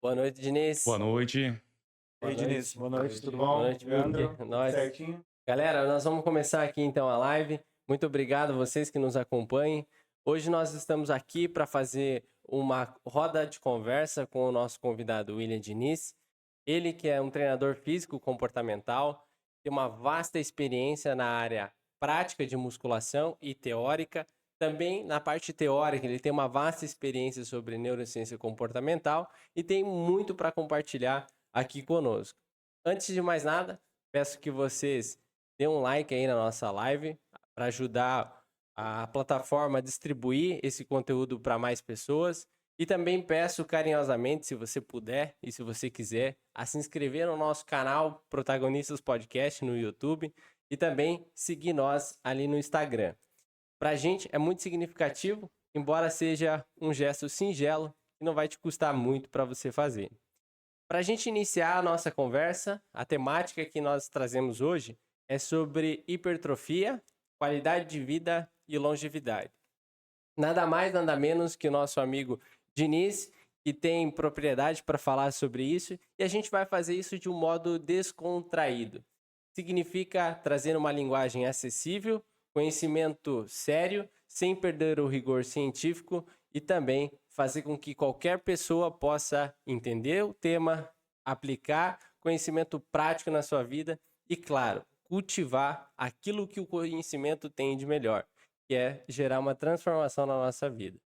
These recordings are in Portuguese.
Boa noite, Boa Diniz. noite. E Boa aí, Diniz, noite. boa noite, tudo Boa bom? noite, Leandro, Milk. Nós. certinho? Galera, nós vamos começar aqui então a live. Muito obrigado a vocês que nos acompanhem. Hoje nós estamos aqui para fazer uma roda de conversa com o nosso convidado William Diniz. Ele que é um treinador físico comportamental, tem uma vasta experiência na área prática de musculação e teórica. Também na parte teórica, ele tem uma vasta experiência sobre neurociência comportamental e tem muito para compartilhar aqui conosco. Antes de mais nada, peço que vocês deem um like aí na nossa live para ajudar a plataforma a distribuir esse conteúdo para mais pessoas. E também peço carinhosamente, se você puder e se você quiser, a se inscrever no nosso canal Protagonistas Podcast no YouTube e também seguir nós ali no Instagram. Para a gente é muito significativo, embora seja um gesto singelo e não vai te custar muito para você fazer. Para a gente iniciar a nossa conversa, a temática que nós trazemos hoje é sobre hipertrofia, qualidade de vida e longevidade. Nada mais, nada menos que o nosso amigo Diniz, que tem propriedade para falar sobre isso, e a gente vai fazer isso de um modo descontraído. Significa trazer uma linguagem acessível, conhecimento sério, sem perder o rigor científico e também fazer com que qualquer pessoa possa entender o tema, aplicar conhecimento prático na sua vida e, claro, cultivar aquilo que o conhecimento tem de melhor, que é gerar uma transformação na nossa vida.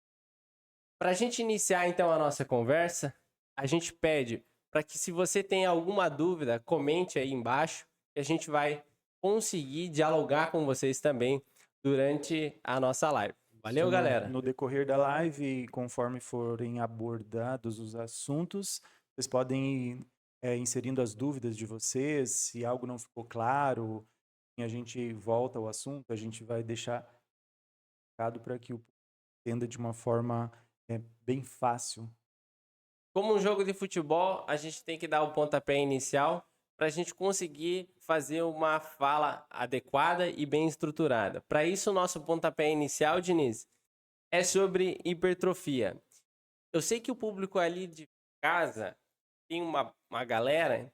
Para a gente iniciar então a nossa conversa, a gente pede para que, se você tem alguma dúvida, comente aí embaixo, que a gente vai conseguir dialogar com vocês também durante a nossa live. Valeu, galera! No decorrer da live, conforme forem abordados os assuntos, vocês podem ir inserindo as dúvidas de vocês. Se algo não ficou claro, a gente volta ao assunto, a gente vai deixar para que o público entenda de uma forma bem fácil. Como um jogo de futebol, a gente tem que dar o pontapé inicial para a gente conseguir fazer uma fala adequada e bem estruturada. Para isso, o nosso pontapé inicial, Diniz, é sobre hipertrofia. Eu sei que o público ali de casa tem uma galera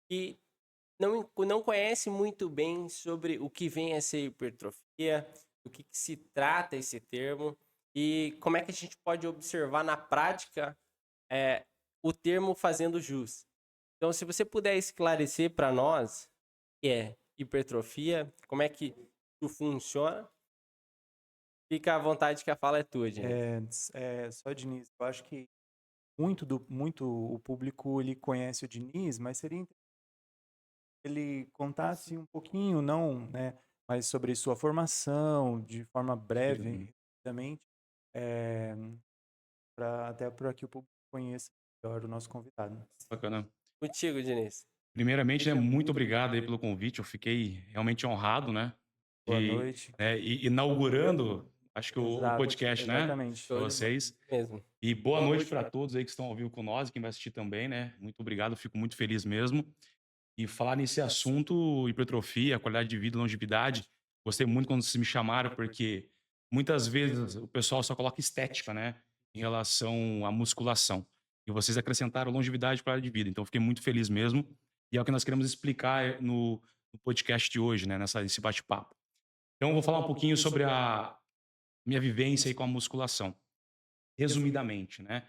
que não conhece muito bem sobre o que vem a ser hipertrofia, do que se trata esse termo e como é que a gente pode observar na prática o termo fazendo jus. Então, se você puder esclarecer para nós o que é hipertrofia, como é que isso funciona, fica à vontade que a fala é tua, Diniz. Só, Diniz, eu acho que muito o público ele conhece o Diniz, mas seria interessante ele contasse um pouquinho, não, né, mas sobre sua formação, de forma breve, rapidamente, até para que o público conheça melhor o nosso convidado. Bacana. Contigo, Diniz. Primeiramente, né, muito obrigado aí pelo convite. Eu fiquei realmente honrado, né? Boa noite. Inaugurando, acho que o Exato, podcast, né? exatamente. Para vocês. Mesmo. E boa noite para todos aí que estão ao vivo com nós e quem vai assistir também, né? Muito obrigado, fico muito feliz mesmo. E falar nesse assunto, hipertrofia, qualidade de vida, longevidade, gostei muito quando vocês me chamaram, porque muitas vezes o pessoal só coloca estética, né? Em relação à musculação. E vocês acrescentaram longevidade e qualidade de vida. Então, fiquei muito feliz mesmo. E é o que nós queremos explicar no podcast de hoje, né? Nesse bate-papo. Então, eu vou falar um pouquinho sobre a minha vivência aí com a musculação. Resumidamente, né?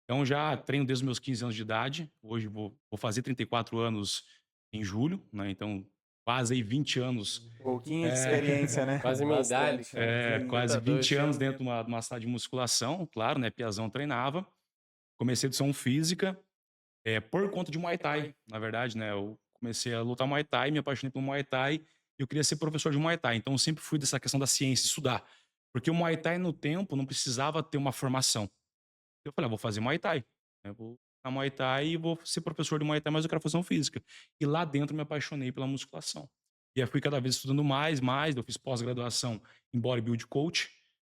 Então, já treino desde os meus 15 anos de idade. Hoje vou fazer 34 anos em julho, né? Então, quase aí 20 anos. Pouquinha de experiência, né? Quase minha idade. Bastante. Quase Tá doido. 20 anos dentro de uma sala de musculação, claro, né? Piazão treinava. Comecei educação física por conta de Muay Thai, na verdade, né? Eu comecei a lutar Muay Thai, me apaixonei pelo Muay Thai e eu queria ser professor de Muay Thai. Então, eu sempre fui dessa questão da ciência, estudar. Porque o Muay Thai, no tempo, não precisava ter uma formação. Eu falei, vou fazer Muay Thai. Eu vou na Muay Thai e vou ser professor de Muay Thai, mas eu quero fazer educação física. E lá dentro me apaixonei pela musculação. E aí fui cada vez estudando mais. Eu fiz pós-graduação em Bodybuild Coach,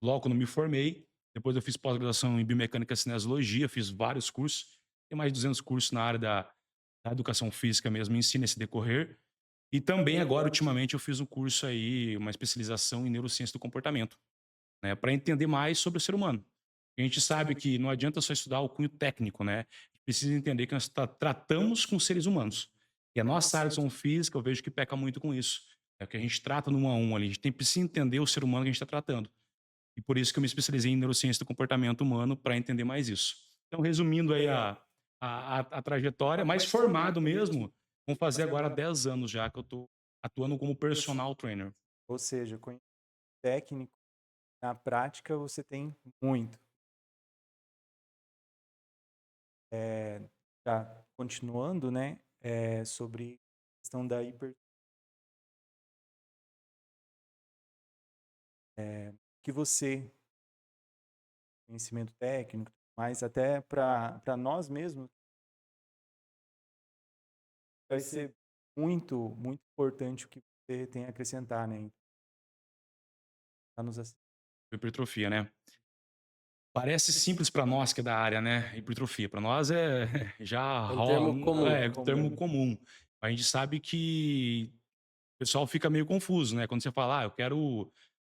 logo quando me formei. Depois eu fiz pós-graduação em Biomecânica e Cinesiologia, fiz vários cursos. Tem mais de 200 cursos na área da educação física mesmo, ensino esse decorrer. E também agora, ultimamente, eu fiz um curso aí, uma especialização em neurociência do comportamento, né, para entender mais sobre o ser humano. A gente sabe que não adianta só estudar o cunho técnico, né? A gente precisa entender que nós tratamos com seres humanos. E a nossa área de educação física, eu vejo que peca muito com isso. É o que a gente trata no 1 a 1 ali. A gente precisa entender o ser humano que a gente está tratando. E por isso que eu me especializei em neurociência do comportamento humano para entender mais isso. Então, resumindo aí a trajetória, mais formado mesmo, vão fazer agora 10 anos já que eu estou atuando como personal trainer. Ou seja, conhecimento técnico, na prática você tem muito. Já continuando, né, sobre a questão da que você, conhecimento técnico, mas até para nós mesmos, vai ser muito, muito importante o que você tem a acrescentar, né? Tá nos ass- Hipertrofia, né? Parece simples para nós que é da área, né? Hipertrofia. Para nós é já É um termo comum. é um termo comum. A gente sabe que o pessoal fica meio confuso, né? Quando você fala, quero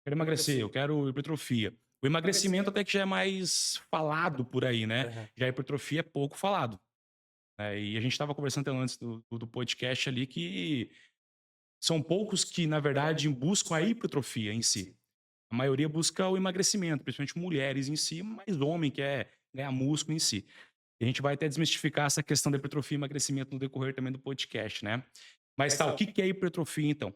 emagrecer, eu quero hipertrofia. O emagrecimento até que já é mais falado por aí, né? Aham. Já a hipertrofia é pouco falado. Né? E a gente estava conversando até antes do podcast ali que são poucos que, na verdade, buscam a hipertrofia em si. A maioria busca o emagrecimento, principalmente mulheres em si, mas homem quer ganhar músculo em si. E a gente vai até desmistificar essa questão da hipertrofia e emagrecimento no decorrer também do podcast, né? Mas tá, o que é hipertrofia, então?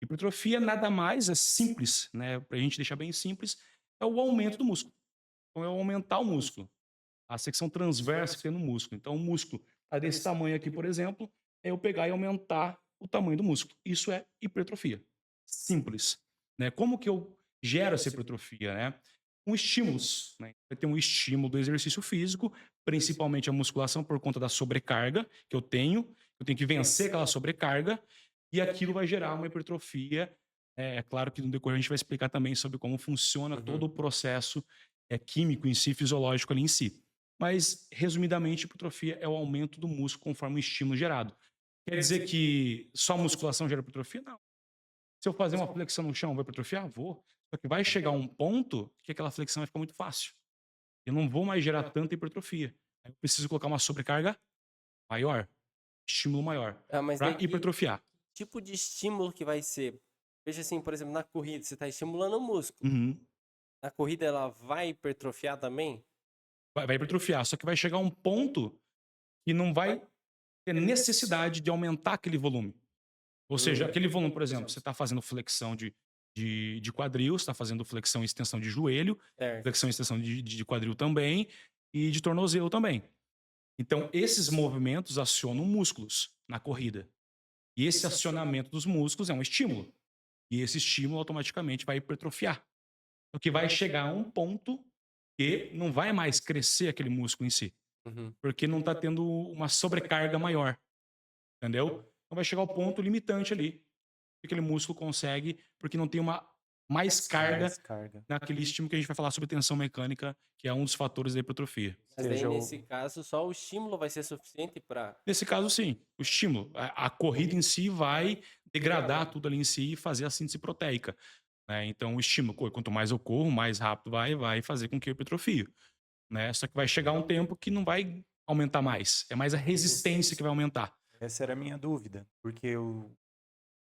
Hipertrofia nada mais, é simples, né? Pra gente deixar bem simples, é o aumento do músculo. Então, é aumentar o músculo, a secção transversa que tem no músculo. Então, o músculo tá desse tamanho aqui, por exemplo, é eu pegar e aumentar o tamanho do músculo. Isso é hipertrofia. Simples. Né? Como que eu gero essa hipertrofia? Né? Com estímulos. Né? Vai ter um estímulo do exercício físico, principalmente a musculação, por conta da sobrecarga que eu tenho. Eu tenho que vencer aquela sobrecarga e aquilo vai gerar uma hipertrofia. É claro que no decorrer a gente vai explicar também sobre como funciona todo Uhum. o processo químico em si, fisiológico ali em si. Mas, resumidamente, hipertrofia é o aumento do músculo conforme o estímulo gerado. Quer dizer que só musculação gera hipertrofia? Não. Se eu fazer uma flexão no chão, vou hipertrofiar? Vou. Só que vai chegar um ponto que aquela flexão vai ficar muito fácil. Eu não vou mais gerar tanta hipertrofia. Aí eu preciso colocar uma sobrecarga maior, estímulo maior, Ah, mas daí para que hipertrofiar. tipo de estímulo que vai ser? Veja assim, por exemplo, na corrida, você está estimulando o músculo. Uhum. Na corrida ela vai hipertrofiar também? Vai hipertrofiar. Só que vai chegar um ponto que não vai ter necessidade de aumentar aquele volume. Ou seja, aquele volume, por exemplo, você está fazendo flexão de quadril, você está fazendo flexão e extensão de joelho, Certo. flexão e extensão de quadril também, e de tornozelo também. Então, esses movimentos acionam músculos na corrida. E esse acionamento dos músculos é um estímulo. E esse estímulo automaticamente vai hipertrofiar. O que vai chegar a um ponto que não vai mais crescer aquele músculo em si, Uhum. porque não está tendo uma sobrecarga maior, entendeu? Então vai chegar ao ponto limitante ali, que aquele músculo consegue, porque não tem uma mais carga Mais carga. naquele estímulo que a gente vai falar sobre tensão mecânica, que é um dos fatores da hipertrofia. Mas daí, Seja nesse caso, só o estímulo vai ser suficiente para. Nesse caso, sim, o estímulo. A corrida em si vai degradar tudo ali em si e fazer a síntese proteica. Né? Então, o estímulo, quanto mais eu corro, mais rápido vai fazer com que eu hipertrofie. Né? Só que vai chegar um tempo que não vai aumentar mais. É mais a resistência que vai aumentar. Essa era a minha dúvida, porque o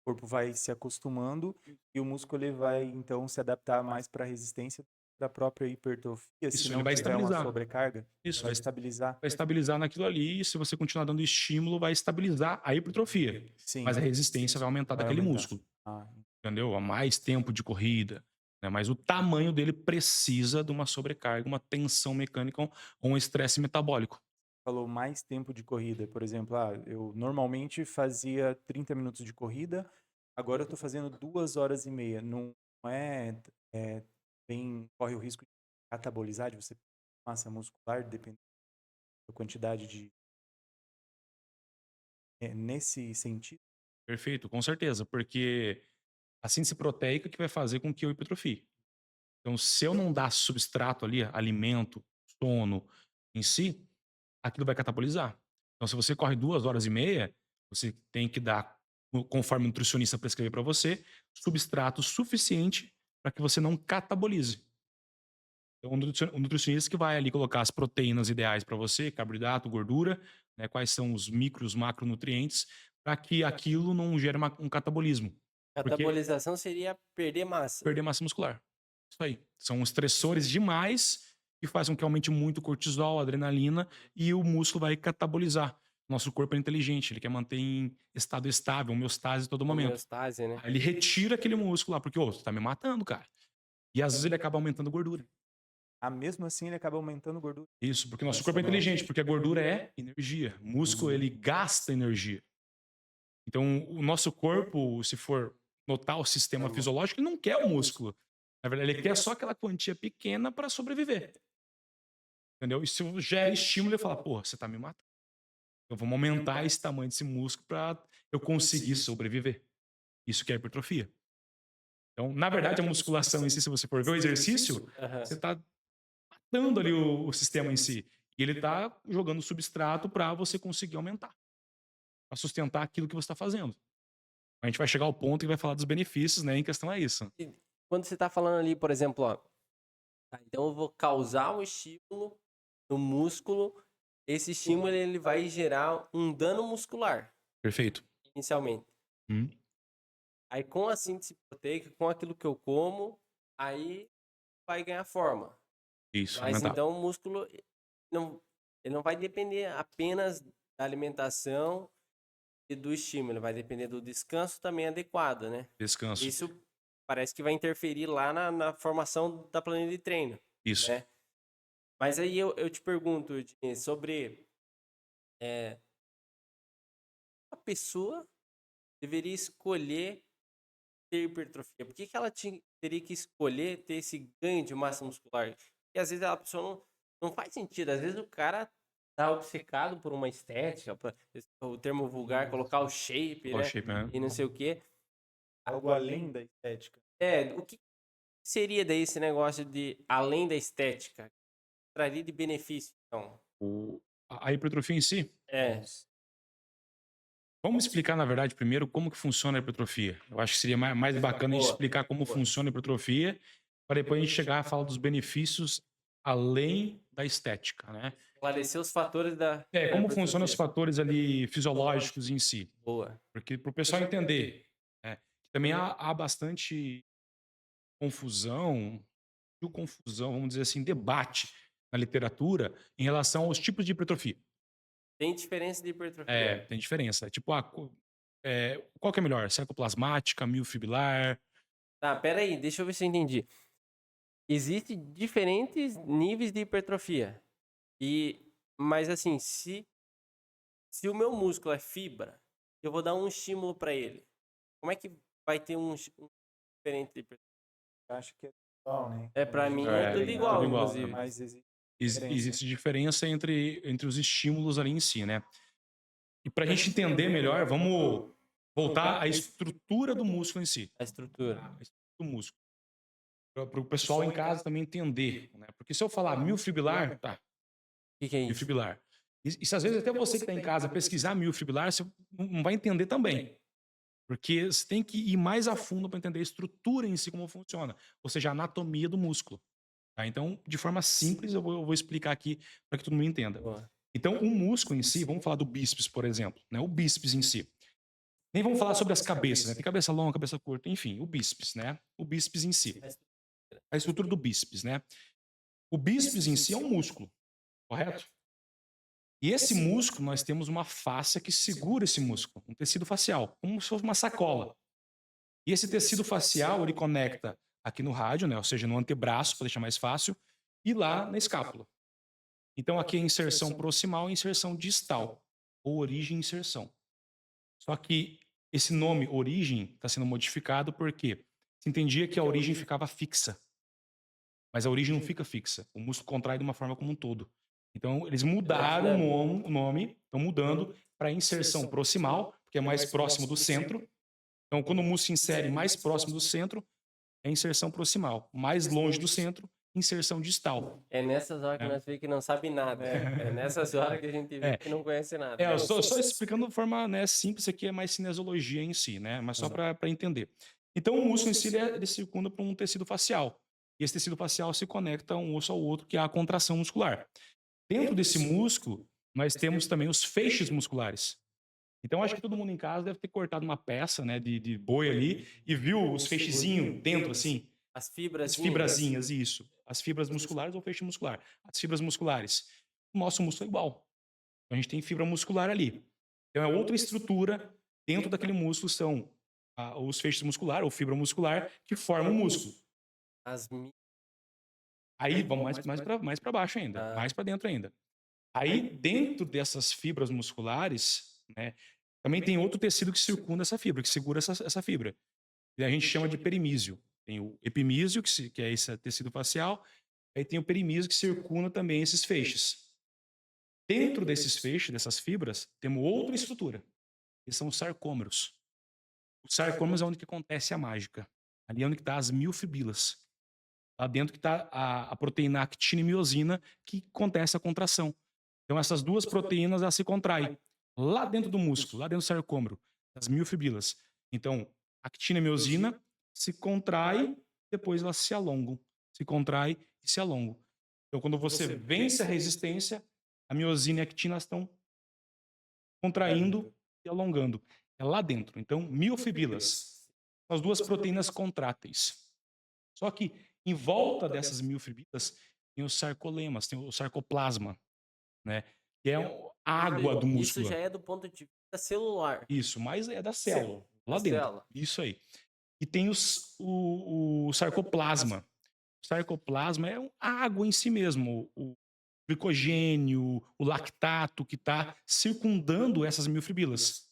corpo vai se acostumando e o músculo ele vai então se adaptar mais para a resistência da própria hipertrofia, se Isso, ele não vai tiver uma estabilizar. sobrecarga, Isso, vai estabilizar. vai estabilizar naquilo ali, e se você continuar dando estímulo, vai estabilizar a hipertrofia. Sim, Mas a resistência vai aumentar vai daquele aumentar. músculo, Ah, entendeu? A mais tempo de corrida, né? Mas o tamanho dele precisa de uma sobrecarga, uma tensão mecânica ou um estresse metabólico. falou mais tempo de corrida, por exemplo, eu normalmente fazia 30 minutos de corrida, agora eu estou fazendo 2 horas e meia. Não é, corre o risco de catabolizar, de você perder massa muscular, dependendo da quantidade de. Nesse sentido? Perfeito, com certeza, porque a síntese proteica que vai fazer com que eu hipertrofie. Então, se eu não dar substrato ali, alimento, sono em si, aquilo vai catabolizar. Então, se você corre 2 horas e meia, você tem que dar, conforme o nutricionista prescrever para você, substrato suficiente para que você não catabolize. Então, o nutricionista que vai ali colocar as proteínas ideais para você, carboidrato, gordura, né, quais são os micro, os macronutrientes, para que aquilo não gere um catabolismo. Porque Catabolização seria perder massa. perder massa muscular. Isso aí. São estressores demais que fazem com que aumente muito o cortisol, a adrenalina, e o músculo vai catabolizar. Nosso corpo é inteligente, ele quer manter em estado estável, homeostase a todo momento. Homeostase, né? Aí ele retira aquele músculo lá, porque, ô, você tá me matando, cara. E às vezes ele acaba aumentando gordura. Mesmo assim, ele acaba aumentando gordura. Isso, porque nosso corpo é inteligente, porque a gordura é energia. O músculo, ele gasta energia. Então, o nosso corpo, se for notar o sistema fisiológico, ele não quer o músculo. Na verdade, ele quer só aquela quantia pequena para sobreviver. Entendeu? E se gera estímulo, ele fala, porra, você tá me matando. Então, vamos aumentar esse tamanho desse músculo para eu conseguir sobreviver. Isso que é hipertrofia. Então, na verdade, a musculação em si, se você for ver o exercício, você tá matando ali o sistema em si. E ele tá jogando substrato para você conseguir aumentar. Para sustentar aquilo que você está fazendo. A gente vai chegar ao ponto e vai falar dos benefícios, né? Em questão é isso. Quando você tá falando ali, por exemplo, ó, então eu vou causar um estímulo no músculo, esse estímulo ele vai gerar um dano muscular, Perfeito. inicialmente. Aí com a síntese proteica, com aquilo que eu como, aí vai ganhar forma. Isso, Mas aumentar. então o músculo ele não vai depender apenas da alimentação e do estímulo, ele vai depender do descanso também adequado, né? Descanso. Isso parece que vai interferir lá na formação da planilha de treino, Isso. né? Mas aí eu te pergunto, Diniz, sobre a pessoa deveria escolher ter hipertrofia. Por que ela teria que escolher ter esse ganho de massa muscular? Porque às vezes a pessoa não faz sentido. Às vezes o cara tá obcecado por uma estética, o termo vulgar, colocar o shape, né? E não sei o quê. Algo além da estética. O que seria daí esse negócio de além da estética? Traria de benefício, então? A hipertrofia em si? É. Vamos explicar, na verdade, primeiro como que funciona a hipertrofia. Eu acho que seria mais bacana a gente explicar como funciona a hipertrofia, para depois a gente chegar a falar dos benefícios além da estética, né? Esclarecer os fatores da Como funcionam os fatores ali fisiológicos em si. Boa. Porque para o pessoal entender, né, também há bastante confusão, vamos dizer assim, debate na literatura em relação aos tipos de hipertrofia. Tem diferença de hipertrofia? Tem diferença. Tipo, qual que é melhor? Sarcoplasmática, miofibrilar? Tá, pera aí, deixa eu ver se eu entendi. Existem diferentes níveis de hipertrofia. Mas assim, se o meu músculo é fibra, eu vou dar um estímulo para ele. Como é que vai ter um diferente de hipertrofia? Eu acho que é igual, né? Pra mim é tudo igual, tudo igual, inclusive. Mas Existe diferença entre os estímulos ali em si, né? E para a gente entender melhor, vamos voltar à estrutura do músculo em si. A estrutura. A estrutura do músculo. Para o pessoal em casa também entender, né? Porque se eu falar miofibrilar, tá. O que é isso? Miofibrilar. E se às vezes até você que está em casa pesquisar miofibrilar, você não vai entender também. Porque você tem que ir mais a fundo para entender a estrutura em si, como funciona. Ou seja, a anatomia do músculo. Tá? Então, de forma simples, eu vou explicar aqui para que todo mundo entenda. Boa. Então, o músculo em si, vamos falar do bíceps, por exemplo. Né? O bíceps em si. Nem vamos falar sobre as cabeças, né? Tem cabeça longa, cabeça curta, enfim, o bíceps, né? O bíceps em si. A estrutura do bíceps, né? O bíceps em si é um músculo, correto? E esse músculo, nós temos uma fáscia que segura esse músculo, um tecido facial, como se fosse uma sacola. E esse tecido facial, ele conecta aqui no rádio, né? Ou seja, no antebraço, para deixar mais fácil, e lá na escápula. Então, aqui é inserção proximal e inserção distal, ou origem e inserção. Só que esse nome origem está sendo modificado porque se entendia que a origem ficava fixa. Mas a origem não fica fixa. O músculo contrai de uma forma como um todo. Então, eles mudaram o nome, estão mudando para inserção proximal, porque é mais próximo do centro. Então, quando o músculo se insere mais próximo do centro, é inserção proximal. Mais longe do centro, inserção distal. É nessas horas que nós vemos que não sabe nada. É nessas horas que a gente vê que não conhece nada. Eu só explicando de forma, né, simples, aqui é mais cinesiologia em si, né? Mas só para entender. Então, o músculo em si, ele circunda para um tecido facial. e esse tecido facial se conecta um osso ao outro, que é a contração muscular. Dentro desse músculo, nós temos também os feixes musculares. Então, acho que todo mundo em casa deve ter cortado uma peça, né, de boi ali e viu os feixezinhos dentro, assim, As as fibrazinhas. fibrazinhas, isso. As fibras musculares ou feixe muscular. As fibras musculares. O nosso músculo é igual. Então, a gente tem fibra muscular ali. Então, é outra estrutura dentro daquele músculo, são os feixes muscular ou fibra muscular que formam o músculo. As mi- Aí, vamos mais para baixo ainda, Ah. mais para dentro ainda. Aí, dentro dessas fibras musculares, né, também tem outro tecido que circunda essa fibra, que segura essa fibra. E a gente chama de perimísio. Tem o epimísio, que é esse tecido facial, aí tem o perimísio, que circunda também esses feixes. Dentro desses feixes, dessas fibras, temos outra estrutura, que são os sarcômeros. Os sarcômeros é onde que acontece a mágica. Ali é onde está as miofibrilas. Lá dentro que está a proteína actina e miosina, que acontece a contração. Então, essas duas proteínas elas se contraem lá dentro do músculo, lá dentro do sarcômero, as miofibrilas. Então, actina e miosina se contraem, depois elas se alongam. Se contraem e se alongam. Então, quando você vence a resistência, a miosina e a actina estão contraindo e alongando. É lá dentro. Então, miofibrilas são as duas proteínas contráteis. Só que em volta dessas miofibrilas tem os sarcolemas, tem o sarcoplasma, né? Que é a água do Isso músculo. já é do ponto de vista celular. Isso, mas é da célula, lá Da dentro. célula. Isso aí. E tem o sarcoplasma. O sarcoplasma é a água em si mesmo, o glicogênio, o lactato que está circundando essas miofibrilas.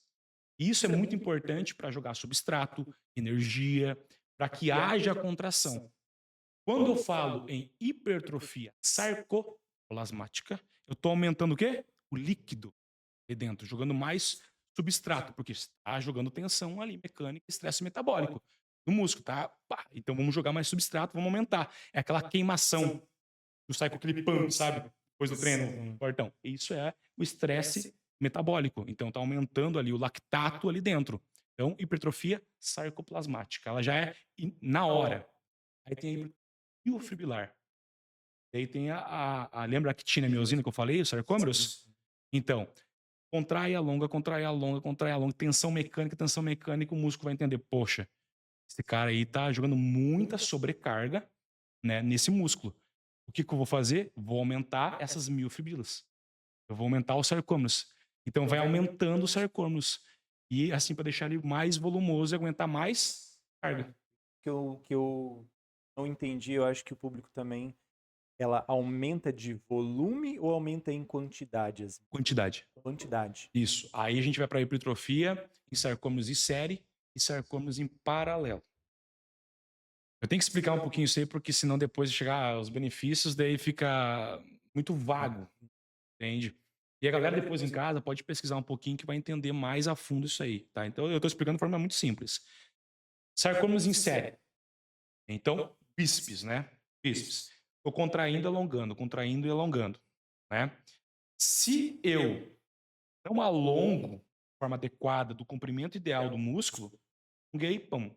E isso é muito importante para jogar substrato, energia, para que haja contração. Quando eu falo em hipertrofia sarcoplasmática, eu estou aumentando o quê? O líquido ali dentro, jogando mais substrato, porque está jogando tensão ali, mecânica, estresse metabólico no músculo, tá? Pá, então vamos jogar mais substrato, vamos aumentar. É aquela queimação do sai com aquele pump, sabe? Depois do treino, fortão. Isso é o estresse metabólico. Então tá aumentando ali o lactato ali dentro. Então, hipertrofia sarcoplasmática. Ela já é na hora. Aí tem a hipertrofia miofibrilar. E aí tem lembra a actina e a miosina que eu falei, os sarcômeros? Então, contrai, alonga, contrai, alonga, contrai, alonga, tensão mecânica, o músculo vai entender, poxa, esse cara aí tá jogando muita sobrecarga, né, nesse músculo. O que eu vou fazer? Vou aumentar essas miofibrilas. Eu vou aumentar os sarcômeros. Então vai aumentando os sarcômeros. E assim para deixar ele mais volumoso e aguentar mais carga. Que eu não entendi, eu acho que o público também, ela aumenta de volume ou aumenta em quantidades? Quantidade. Quantidade. Isso. Aí a gente vai para a hipertrofia em sarcômeros em série e sarcômeros em paralelo. Eu tenho que explicar um pouquinho isso aí, porque senão depois de chegar aos benefícios, daí fica muito vago, entende? E a galera depois em casa pode pesquisar um pouquinho que vai entender mais a fundo isso aí, tá? Então eu estou explicando de forma muito simples. Sarcômeros em série. Então, bíceps, né? Bíceps. Estou contraindo e alongando, né? Se eu não alongo de forma adequada do comprimento ideal do músculo, alonguei, pum,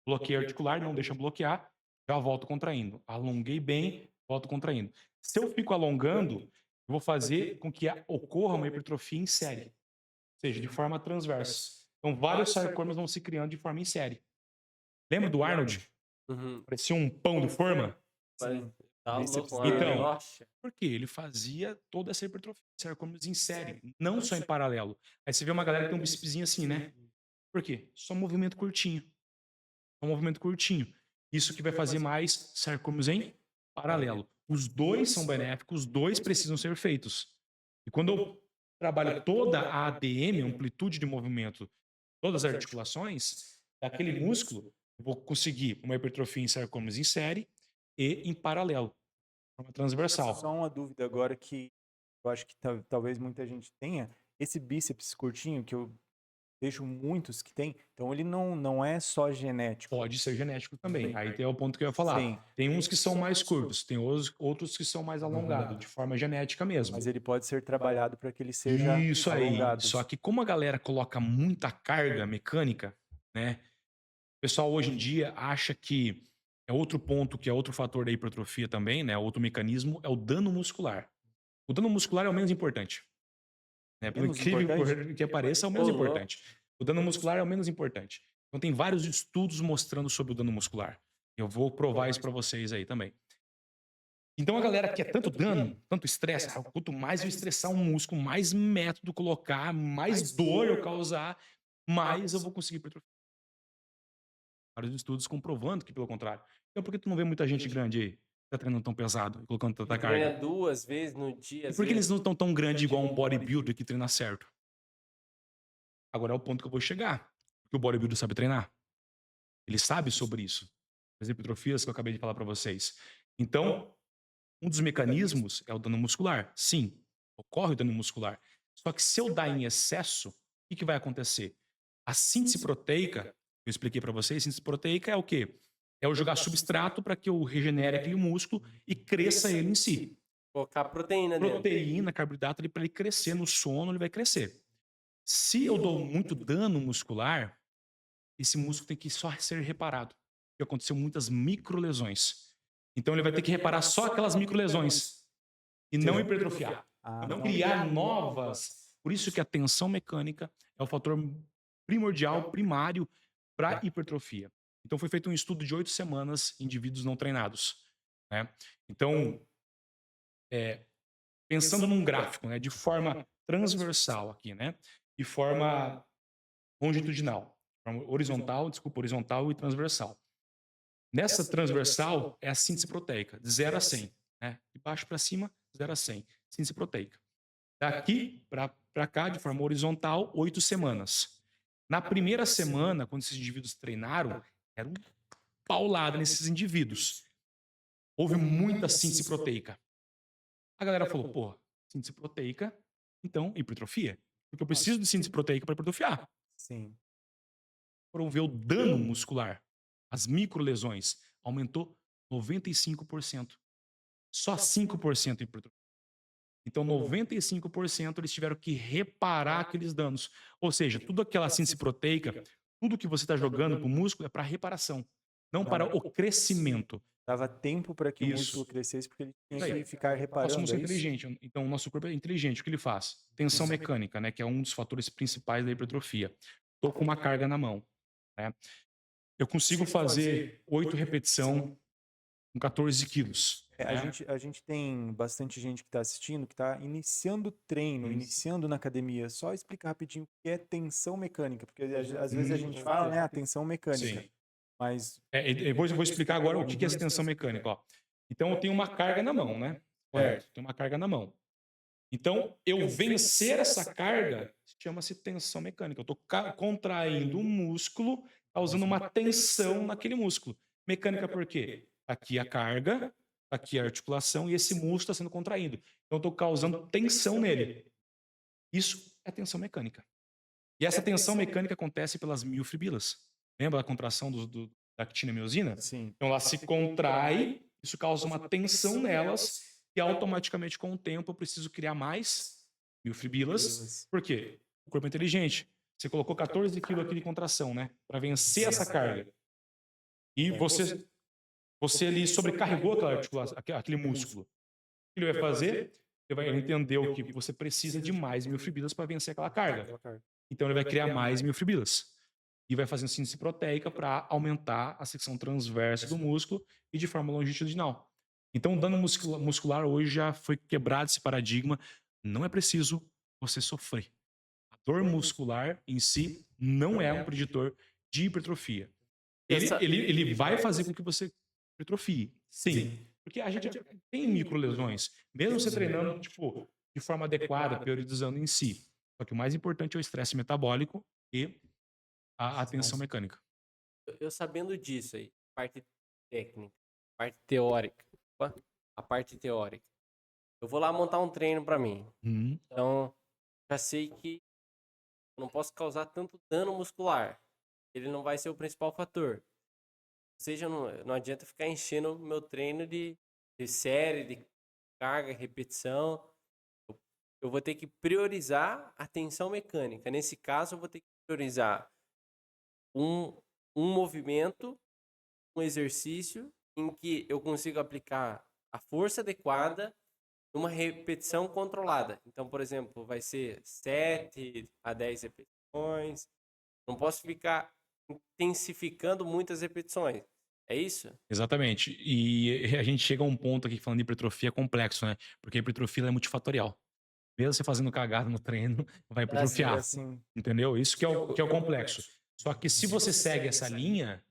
bloqueio articular, não deixa bloquear, já volto contraindo. Alonguei bem, volto contraindo. Se eu fico alongando, eu vou fazer com que ocorra uma hipertrofia em série, ou seja, de forma transversa. Então, vários sarcômeros vão se criando de forma em série. Lembra do Arnold? Uhum. Parecia um pão de forma? Sim. Tá Bíceps louco, dele. Então, nossa. porque ele fazia toda essa hipertrofia de sarcômeros em série, não só em paralelo. Aí você vê uma galera que tem um bícepszinho assim, né? Por quê? Só movimento curtinho. Só movimento curtinho. Isso que vai fazer mais sarcômeros em paralelo. Os dois são benéficos, os dois precisam ser feitos. E quando eu trabalho toda a ADM, amplitude de movimento, todas as articulações daquele músculo, eu vou conseguir uma hipertrofia em sarcômeros em série e em paralelo, de forma transversal. Só uma dúvida agora que eu acho que talvez muita gente tenha. Esse bíceps curtinho, que eu vejo muitos que tem, então ele não é só genético. Pode ser genético também. Aí tem o ponto que eu ia falar. Sim. Tem uns que são mais curtos, tem outros que são mais alongados, de forma genética mesmo. Mas ele pode ser trabalhado para que ele seja Isso aí. alongado. Só que como a galera coloca muita carga mecânica, né? O pessoal hoje em dia acha que É outro ponto que é outro fator da hipertrofia também, né? Outro mecanismo é o dano muscular. O dano muscular é o menos importante, né? Pelo Menos incrível importante? que pareça, é o Ô, menos louco. importante. O dano muscular é o menos importante. Então tem vários estudos mostrando sobre o dano muscular. Eu vou provar isso para vocês aí também. Então a galera quer tanto dano, tanto estresse, quanto mais eu estressar um músculo, mais método colocar, mais dor eu causar, mais eu vou conseguir hipertrofia. Vários estudos comprovando que pelo contrário. Então por que tu não vê muita gente grande aí, que tá treinando tão pesado e colocando Que tanta treina carga? 2 vezes no dia, E às por que eles vezes. não estão tão grande igual um bodybuilder que treina certo? Agora é o ponto que eu vou chegar. Porque o bodybuilder sabe treinar. Ele sabe sobre isso. As hipertrofias que eu acabei de falar para vocês. Então, um dos mecanismos é o dano muscular. Sim, ocorre o dano muscular. Só que se eu dar em excesso, o que vai acontecer? A síntese proteica, eu expliquei para vocês, síntese proteica é o quê? É eu jogar substrato para que eu regenere aquele músculo e cresça ele em si. Colocar proteína dentro. Proteína, carboidrato, para ele crescer no sono, ele vai crescer. Se eu dou muito dano muscular, esse músculo tem que só ser reparado. Porque aconteceu muitas microlesões. Então ele vai ter que reparar só aquelas microlesões e não hipertrofiar. Não criar novas. Por isso que a tensão mecânica é o fator primordial, primário para hipertrofia. Então foi feito um estudo de 8 semanas em indivíduos não treinados, né? Então, pensando num gráfico, né, de forma transversal aqui, né, de forma longitudinal, horizontal e transversal. Nessa transversal é a síntese proteica, de 0 a 100, né? De baixo para cima, 0 a 100, síntese proteica. Daqui para cá, de forma horizontal, 8 semanas. Na primeira semana, quando esses indivíduos treinaram, era um paulada nesses indivíduos. Houve muita síntese proteica. A galera falou, pô, síntese proteica, então hipertrofia. Porque eu preciso de síntese proteica para hipertrofiar. Sim. Foram ver o dano muscular, as microlesões, aumentou 95%. Só 5% hipertrofia. Então, 95% eles tiveram que reparar aqueles danos. Ou seja, tudo aquela síntese proteica, tudo que você está jogando para o músculo é para reparação, não para o crescimento. Dava tempo para que o músculo Isso. crescesse, porque ele tinha Daí, que ficar nosso reparando, músculo é é isso? inteligente. Então, o nosso corpo é inteligente. O que ele faz? Tensão mecânica, né? Que é um dos fatores principais da hipertrofia. Estou com uma carga na mão, né? Eu consigo fazer 8 repetições com 14 quilos. A gente tem bastante gente que está assistindo, que está iniciando o treino, iniciando na academia. Só explicar rapidinho o que é tensão mecânica, porque às vezes a gente fala, né, a tensão mecânica. Sim. Mas Eu vou explicar agora o que é essa tensão mecânica. Ó. Então, eu tenho uma carga na mão, né? Correto. Tenho uma carga na mão. Então, eu vencer essa carga chama-se tensão mecânica. Eu estou contraindo um músculo, causando uma tensão naquele músculo. Mecânica por quê? Aqui a carga, aqui a articulação e esse músculo está sendo contraído. Então, eu estou causando tensão nele. Isso é tensão mecânica. E essa tensão mecânica acontece pelas miofibrilas. Lembra a contração da actina miosina? sim, Então, ela se contrai, isso causa uma tensão nelas e automaticamente, com o tempo, eu preciso criar mais miofibrilas. Por quê? O corpo é inteligente. Você colocou 14 quilos aqui de contração, né? Para vencer essa carga. E você ali sobrecarregou aquela articulação, aquele músculo. O que ele vai fazer? Ele entender o que você precisa de mais miofibrilas para vencer aquela carga. Então ele vai criar mais miofibrilas. E vai fazer síntese proteica para aumentar a secção transversa do músculo e de forma longitudinal. Então o dano muscular hoje já foi quebrado esse paradigma. Não é preciso você sofrer. A dor muscular em si não é um preditor de hipertrofia. Ele vai fazer com que você hipertrofie, sim. Porque a gente tem microlesões. Mesmo você treinando tipo, de forma adequada, priorizando em si. Só que o mais importante é o estresse metabólico e a tensão mecânica. Eu sabendo disso aí, parte técnica, parte teórica, opa, a parte teórica. Eu vou lá montar um treino para mim. Então, já sei que eu não posso causar tanto dano muscular. Ele não vai ser o principal fator. Ou seja, não adianta ficar enchendo o meu treino de série, de carga, repetição. Eu vou ter que priorizar a tensão mecânica. Nesse caso, eu vou ter que priorizar um movimento, um exercício em que eu consigo aplicar a força adequada numa repetição controlada. Então, por exemplo, vai ser 7 a 10 repetições. Não posso ficar intensificando muitas repetições. É isso? Exatamente. E a gente chega a um ponto aqui falando de hipertrofia complexo, né? Porque a hipertrofia ela é multifatorial. Mesmo você fazendo cagada no treino, vai É assim. É hipertrofiar. assim, Entendeu? Isso que é o complexo. Só que se você segue essa linha,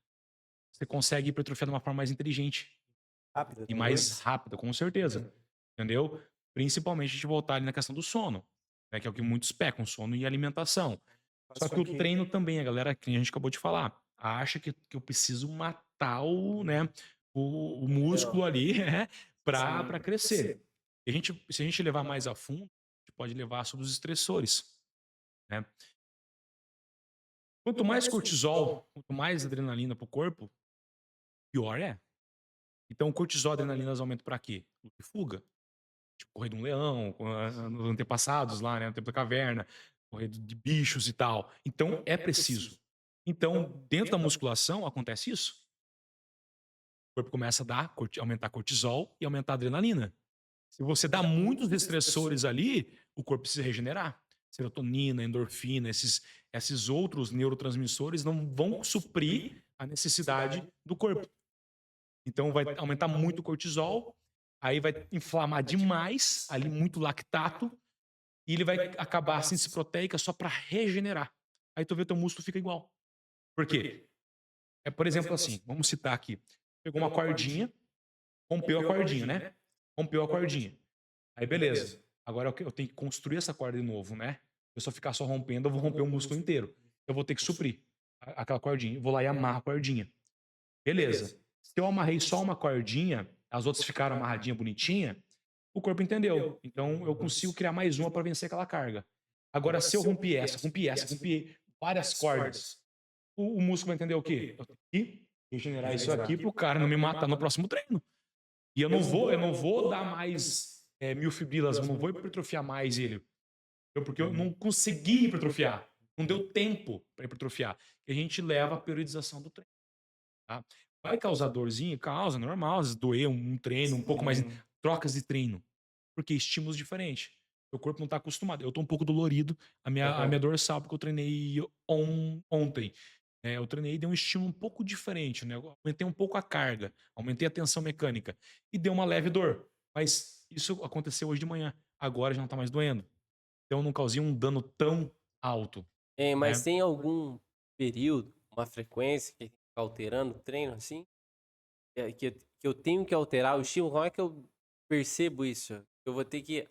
você consegue hipertrofiar de uma forma mais inteligente rápida e também. mais rápida, com certeza. Entendeu? Principalmente a gente voltar ali na questão do sono, né? Que é o que muitos pecam, sono e alimentação. Faz Só que com o treino também, a galera, que a gente acabou de falar, acha que eu preciso matar o músculo ali para crescer. E se a gente levar mais a fundo, a gente pode levar sobre os estressores, né? Quanto mais cortisol, quanto mais adrenalina para o corpo, pior é. Então, o cortisol e a adrenalina elas aumentam para quê? Luta e fuga. Tipo, correr de um leão, nos antepassados lá, né? No tempo da caverna, correr de bichos e tal. Então, é preciso. Então, dentro da musculação, acontece isso. O corpo começa a aumentar cortisol e aumentar a adrenalina. Se você dá muitos estressores ali, o corpo precisa regenerar. Serotonina, endorfina, esses outros neurotransmissores não vão suprir a necessidade do corpo. Então vai aumentar muito o cortisol, aí vai inflamar demais, ali muito lactato, e ele vai acabar a síntese proteica só para regenerar. Aí tu vê teu músculo fica igual. Por quê? Por exemplo, assim, vamos citar aqui. Pegou uma cordinha, rompeu a cordinha, né? Rompeu a cordinha. Aí beleza. Agora eu tenho que construir essa corda de novo, né? Se eu ficar só rompendo, eu vou romper o músculo inteiro. Eu vou ter que suprir aquela cordinha. Eu vou lá e amarro a cordinha. Beleza. Se eu amarrei só uma cordinha, as outras ficaram amarradinha, bonitinha, o corpo entendeu. Então eu consigo criar mais uma para vencer aquela carga. Agora, se eu rompi rompi várias cordas, o músculo vai entender o quê? Eu tenho que regenerar isso aqui para o cara não me matar no próximo treino. E eu não vou dar mais miofibrilas, eu não vou hipertrofiar mais ele. Porque eu não consegui hipertrofiar. Não deu tempo para hipertrofiar. E a gente leva a periodização do treino. Tá? Vai causar dorzinha? Causa, normal. Às vezes doer um treino, um pouco mais. Trocas de treino. Porque estímulos diferentes. O corpo não está acostumado. Eu estou um pouco dolorido, a minha dorsal, porque eu treinei ontem. Eu treinei e dei um estímulo um pouco diferente, né? Eu aumentei um pouco a carga, aumentei a tensão mecânica e deu uma leve dor. Mas isso aconteceu hoje de manhã. Agora já não está mais doendo. Então eu não causei um dano tão alto, Mas né? tem algum período, uma frequência que fica alterando o treino, assim? Que eu tenho que alterar o estímulo? Como é que eu percebo isso? Eu vou ter que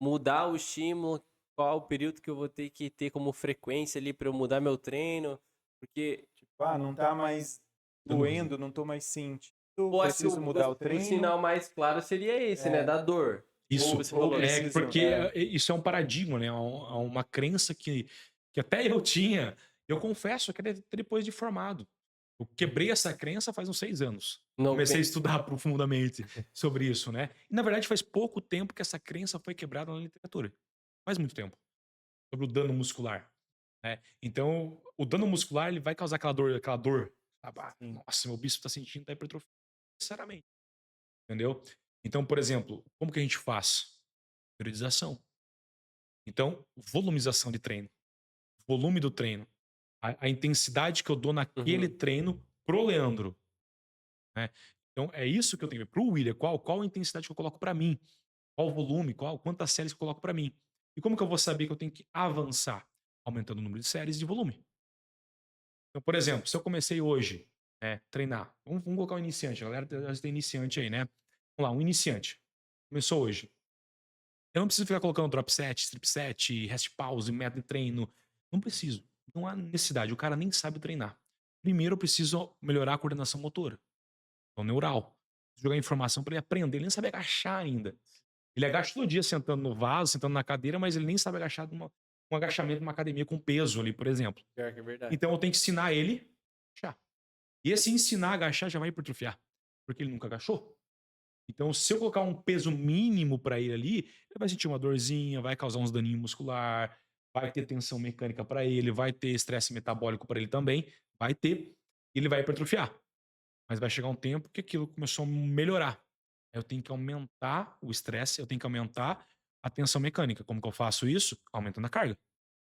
mudar o estímulo? Qual o período que eu vou ter que ter como frequência ali para eu mudar meu treino? Porque Não tá mais doendo, não tô mais sentindo, eu acho que preciso mudar o o treino. sinal mais claro seria esse, né? Da dor. Isso Você falou, porque isso é um paradigma, né? Uma crença que até eu tinha. Eu confesso que até depois de formado. Eu quebrei essa crença faz uns 6 anos. Não Comecei a tem- estudar profundamente sobre isso, né? E na verdade faz pouco tempo que essa crença foi quebrada na literatura. Faz muito tempo. Sobre o dano muscular, né? Então, o dano muscular ele vai causar aquela dor. Sabe? Nossa, meu bíceps está sentindo tá hipertrofia. Sinceramente. Entendeu? Então, por exemplo, como que a gente faz? Periodização. Então, volumização de treino. Volume do treino. A intensidade que eu dou naquele treino pro Leandro. Né? Então, é isso que eu tenho que ver. Pro William, qual a intensidade que eu coloco para mim? Qual o volume? Quantas séries que eu coloco para mim? E como que eu vou saber que eu tenho que avançar? Aumentando o número de séries e de volume. Então, por exemplo, se eu comecei hoje treinar, vamos colocar um iniciante, a galera tem iniciante aí, né? Vamos lá, um iniciante. Começou hoje. Eu não preciso ficar colocando drop set, strip set, rest pause, método de treino. Não preciso. Não há necessidade. O cara nem sabe treinar. Primeiro eu preciso melhorar a coordenação motora. Então, neural. Preciso jogar informação para ele aprender. Ele nem sabe agachar ainda. Ele agacha todo dia sentando no vaso, sentando na cadeira, mas ele nem sabe agachar um agachamento numa academia com peso ali, por exemplo. Pior que é verdade. Então eu tenho que ensinar ele a agachar. E esse ensinar a agachar já vai hipertrofiar. Porque ele nunca agachou. Então, se eu colocar um peso mínimo para ele ali, ele vai sentir uma dorzinha, vai causar uns daninhos muscular, vai ter tensão mecânica para ele, vai ter estresse metabólico para ele também, vai ter, e ele vai hipertrofiar. Mas vai chegar um tempo que aquilo começou a melhorar. Eu tenho que aumentar o estresse, eu tenho que aumentar a tensão mecânica. Como que eu faço isso? Aumentando a carga.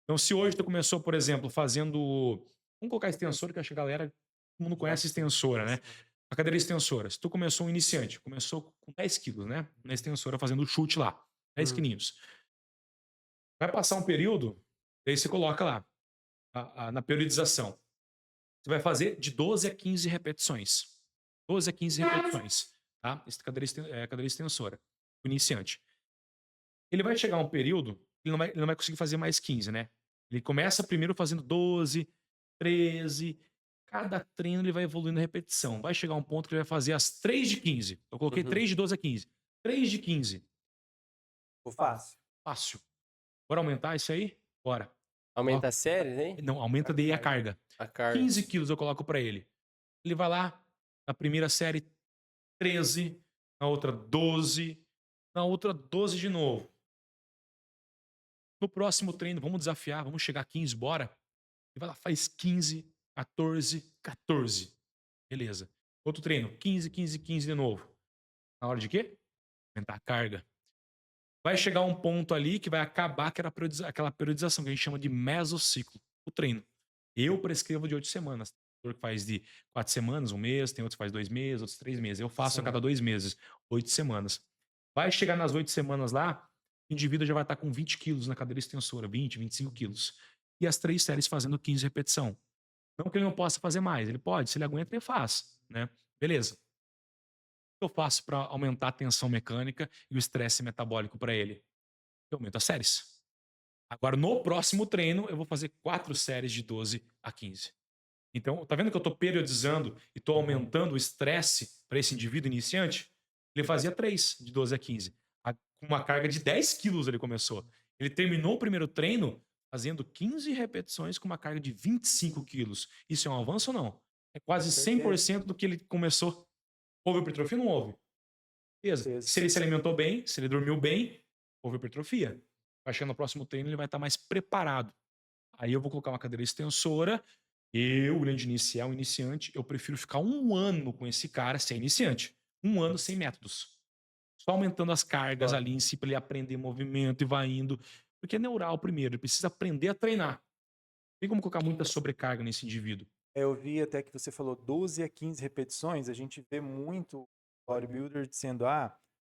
Então, se hoje tu começou, por exemplo, fazendo. Vamos colocar extensora, que acho que a galera. Todo mundo conhece extensora, né? A cadeira extensora. Se tu começou um iniciante, começou com 10 quilos, né? Na extensora, fazendo o chute lá. 10 quilinhos. Vai passar um período, daí você coloca lá, na periodização. Você vai fazer de 12 a 15 repetições. 12 a 15 repetições, tá? Essa cadeira extensora. O iniciante. Ele vai chegar um período, ele não vai conseguir fazer mais 15, né? Ele começa primeiro fazendo 12, 13. Cada treino ele vai evoluindo a repetição. Vai chegar um ponto que ele vai fazer as 3 de 15. Eu coloquei 3 de 12 a 15. 3 de 15. Ficou fácil. Fácil. Bora aumentar isso aí? Bora. Aumenta a série, hein? Não, aumenta daí a carga. A carga. 15 quilos eu coloco pra ele. Ele vai lá, na primeira série, 13. Na outra, 12. Na outra, 12 de novo. No próximo treino, vamos desafiar, vamos chegar a 15, bora? Ele vai lá, faz 15, 14, 14. Beleza. Outro treino, 15, 15, 15 de novo. Na hora de quê? Aumentar a carga. Vai chegar um ponto ali que vai acabar aquela periodização que a gente chama de mesociclo, o treino. Eu prescrevo de 8 semanas. Tem outro que faz de 4 semanas, um mês, tem outros que faz 2 meses, outros 3 meses. Eu faço a cada 2 meses, 8 semanas. Vai chegar nas 8 semanas lá, o indivíduo já vai estar com 20 quilos na cadeira extensora, 20, 25 quilos. E as 3 séries fazendo 15 repetição. Não que ele não possa fazer mais, ele pode, se ele aguenta, ele faz, né? Beleza. O que eu faço para aumentar a tensão mecânica e o estresse metabólico para ele? Eu aumento as séries. Agora, no próximo treino, eu vou fazer 4 séries de 12 a 15. Então, tá vendo que eu estou periodizando e estou aumentando o estresse para esse indivíduo iniciante? Ele fazia 3 de 12 a 15. Com uma carga de 10 quilos ele começou. Ele terminou o primeiro treino fazendo 15 repetições com uma carga de 25 quilos. Isso é um avanço ou não? É quase 100% do que ele começou. Houve hipertrofia ou não houve? Beleza. Se ele se alimentou bem, se ele dormiu bem, houve hipertrofia. Vai chegar no próximo treino, ele vai estar mais preparado. Aí eu vou colocar uma cadeira extensora. Eu, William Diniz, é um iniciante, eu prefiro ficar 1 ano com esse cara, se é iniciante. 1 ano sem métodos. Só aumentando as cargas ali em si, para ele aprender movimento e vai indo. Porque é neural primeiro, ele precisa aprender a treinar. Não tem como colocar muita sobrecarga nesse indivíduo. Eu vi até que você falou 12 a 15 repetições, a gente vê muito bodybuilder dizendo,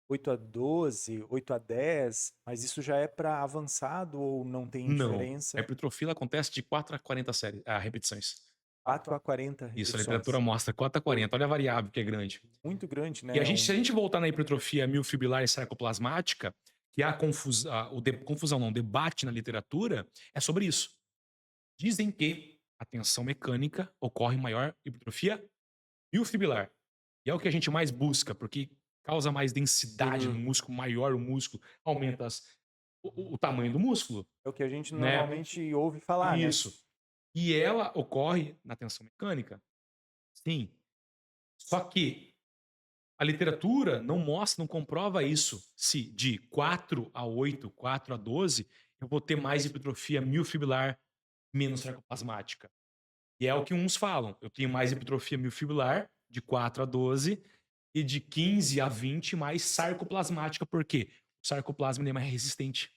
8 a 12, 8 a 10, mas isso já é para avançado ou não tem Não. diferença? A hipertrofia acontece de 4 a 40 repetições. 4 a 40 Isso, a repetições. literatura mostra 4 a 40. Olha a variável que é grande. Muito grande, né? E se a gente voltar na hipertrofia miofibrilar e sarcoplasmática, que há confusão, não, debate na literatura, é sobre isso. Dizem que a tensão mecânica ocorre em maior hipertrofia miofibrilar. E é o que a gente mais busca, porque causa mais densidade no músculo, maior o músculo, aumenta o tamanho do músculo. É o que a gente né? normalmente ouve falar, né? Isso. E ela ocorre na tensão mecânica. Sim. Só que a literatura não mostra, não comprova isso. Se de 4 a 8, 4 a 12, eu vou ter mais hipertrofia miofibrilar, menos sarcoplasmática. E é o que uns falam. Eu tenho mais hipertrofia miofibrilar, de 4 a 12, e de 15 a 20, mais sarcoplasmática. Por quê? O sarcoplasma ele é mais resistente.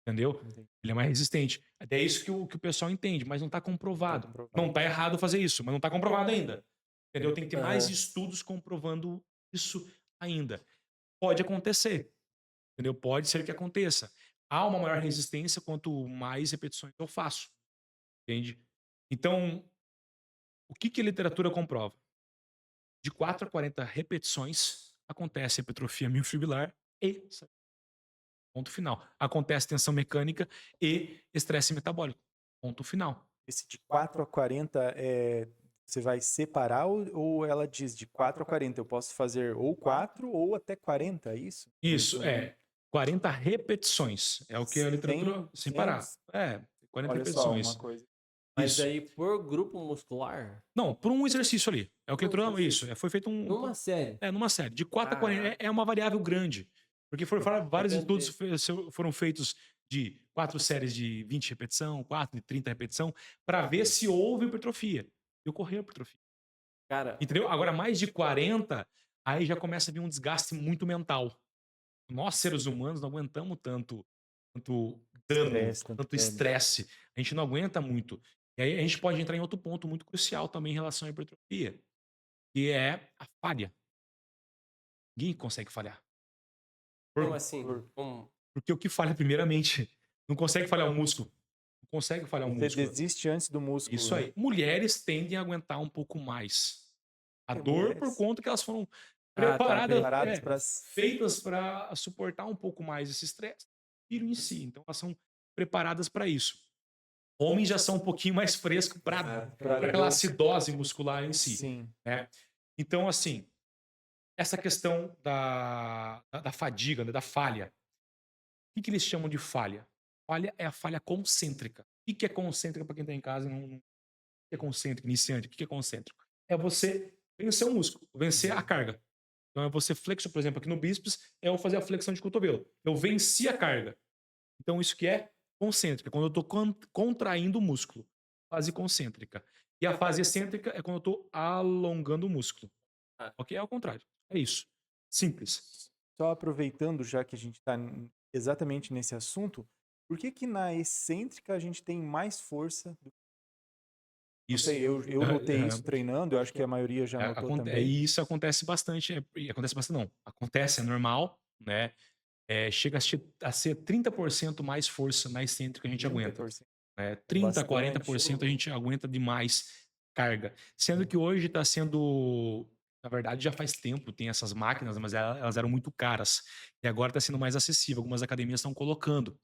Entendeu? Ele é mais resistente. É isso que o pessoal entende, mas não está comprovado. Não está errado fazer isso, mas não está comprovado ainda. Entendeu? Tem que ter mais estudos comprovando isso ainda. Pode acontecer. Entendeu? Pode ser que aconteça. Há uma maior resistência quanto mais repetições eu faço. Entende? Então, o que a literatura comprova? De 4 a 40 repetições, acontece hipertrofia miofibrilar e ponto final. Acontece tensão mecânica e estresse metabólico. Ponto final. Esse de 4 a 40 você vai separar ou ela diz de 4 a 40? Eu posso fazer ou 4 ou até 40, é isso? Isso, 40 repetições. É o que a literatura... Sem parar. 40 Olha repetições. Só, uma coisa. Mas aí por grupo muscular? Não, por um exercício ali. É o que a literatura... Isso, foi feito um... Numa série? Numa série. De 4 a 40. É uma variável grande. Porque vários estudos foram feitos de 4 séries de 20 repetição, 4 de 30 repetição, para ver se houve hipertrofia. E ocorreu hipertrofia. Cara, Entendeu? Agora, mais de 40, aí já começa a vir um desgaste muito mental. Nós, seres humanos, não aguentamos tanto dano, Estresse, tanto tanto dano. estresse. A gente não aguenta muito. E aí a gente pode entrar em outro ponto muito crucial também em relação à hipertrofia, que é a falha. Ninguém consegue falhar. como assim? por- Porque o que falha primeiramente, não consegue falhar o músculo. Não consegue falhar o Você músculo. desiste antes do músculo, Isso né? aí. Mulheres tendem a aguentar um pouco mais a dor por Mulheres conta que elas foram Ah, tá, preparadas é, para feitas para suportar um pouco mais esse estresse, tiro em si. Então elas são preparadas para isso. Homens já são um pouquinho mais frescos para aquela acidose muscular em si. Sim. Né? Então, assim, essa questão da fadiga, né, da falha. O que eles chamam de falha? Falha é a falha concêntrica. O que é concêntrica para quem está em casa? O que é concêntrico, iniciante? O que é concêntrico? É você vencer o músculo, vencer a carga. Então é você flexo, por exemplo, aqui no bíceps, é eu fazer a flexão de cotovelo. Eu venci a carga. Então isso que é concêntrica, quando eu estou contraindo o músculo. Fase concêntrica. E a fase excêntrica é quando eu estou alongando o músculo. Ah. Ok? É ao contrário. É isso. Simples. Só aproveitando, já que a gente está exatamente nesse assunto, por que que na excêntrica a gente tem mais força? Não Isso. sei, eu notei isso treinando, eu acho que a maioria já notou também. Isso acontece bastante. Acontece bastante, não. Acontece, é normal, né? Chega a ser 30% mais força na excêntrica que a gente aguenta. 30%. 30, Bastante. 40% a gente aguenta demais carga. Sendo que hoje está sendo. Na verdade, já faz tempo, tem essas máquinas, mas elas eram muito caras. E agora está sendo mais acessível. Algumas academias estão colocando.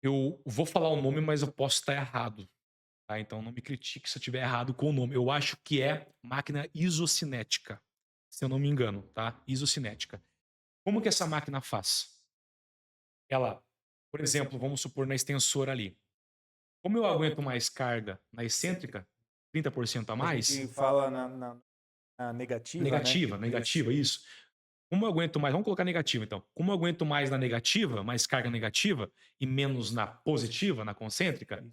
Eu vou falar o nome, mas eu posso estar errado. Tá? Então não me critique se eu estiver errado com o nome. Eu acho que é máquina isocinética, se eu não me engano, tá? Isocinética. Como que essa máquina faz? Ela, por exemplo, vamos supor na extensora ali. Como eu aguento mais carga na excêntrica, 30% a A mais, gente fala na negativa, né? negativa, isso. Como eu aguento mais, vamos colocar negativa então. Como eu aguento mais na negativa, mais carga negativa, e menos na positiva, na concêntrica,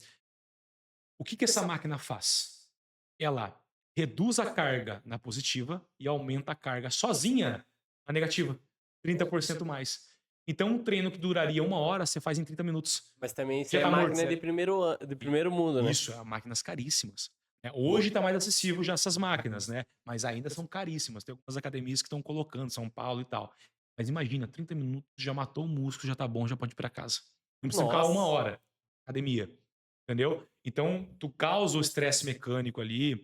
o que essa máquina faz? Ela reduz a carga na positiva e aumenta a carga sozinha na negativa, 30% mais. Então, um treino que duraria 1 hora, você faz em 30 minutos. Mas também isso Já é tá morto, máquina certo? de primeiro mundo, né? Isso, máquinas caríssimas. Hoje está mais acessível já essas máquinas, né? Mas ainda são caríssimas. Tem algumas academias que estão colocando, São Paulo e tal. Mas imagina, 30 minutos já matou o músculo, já tá bom, já pode ir para casa. Não precisa ficar 1 Nossa. hora academia. Entendeu? Então, tu causa o estresse mecânico ali,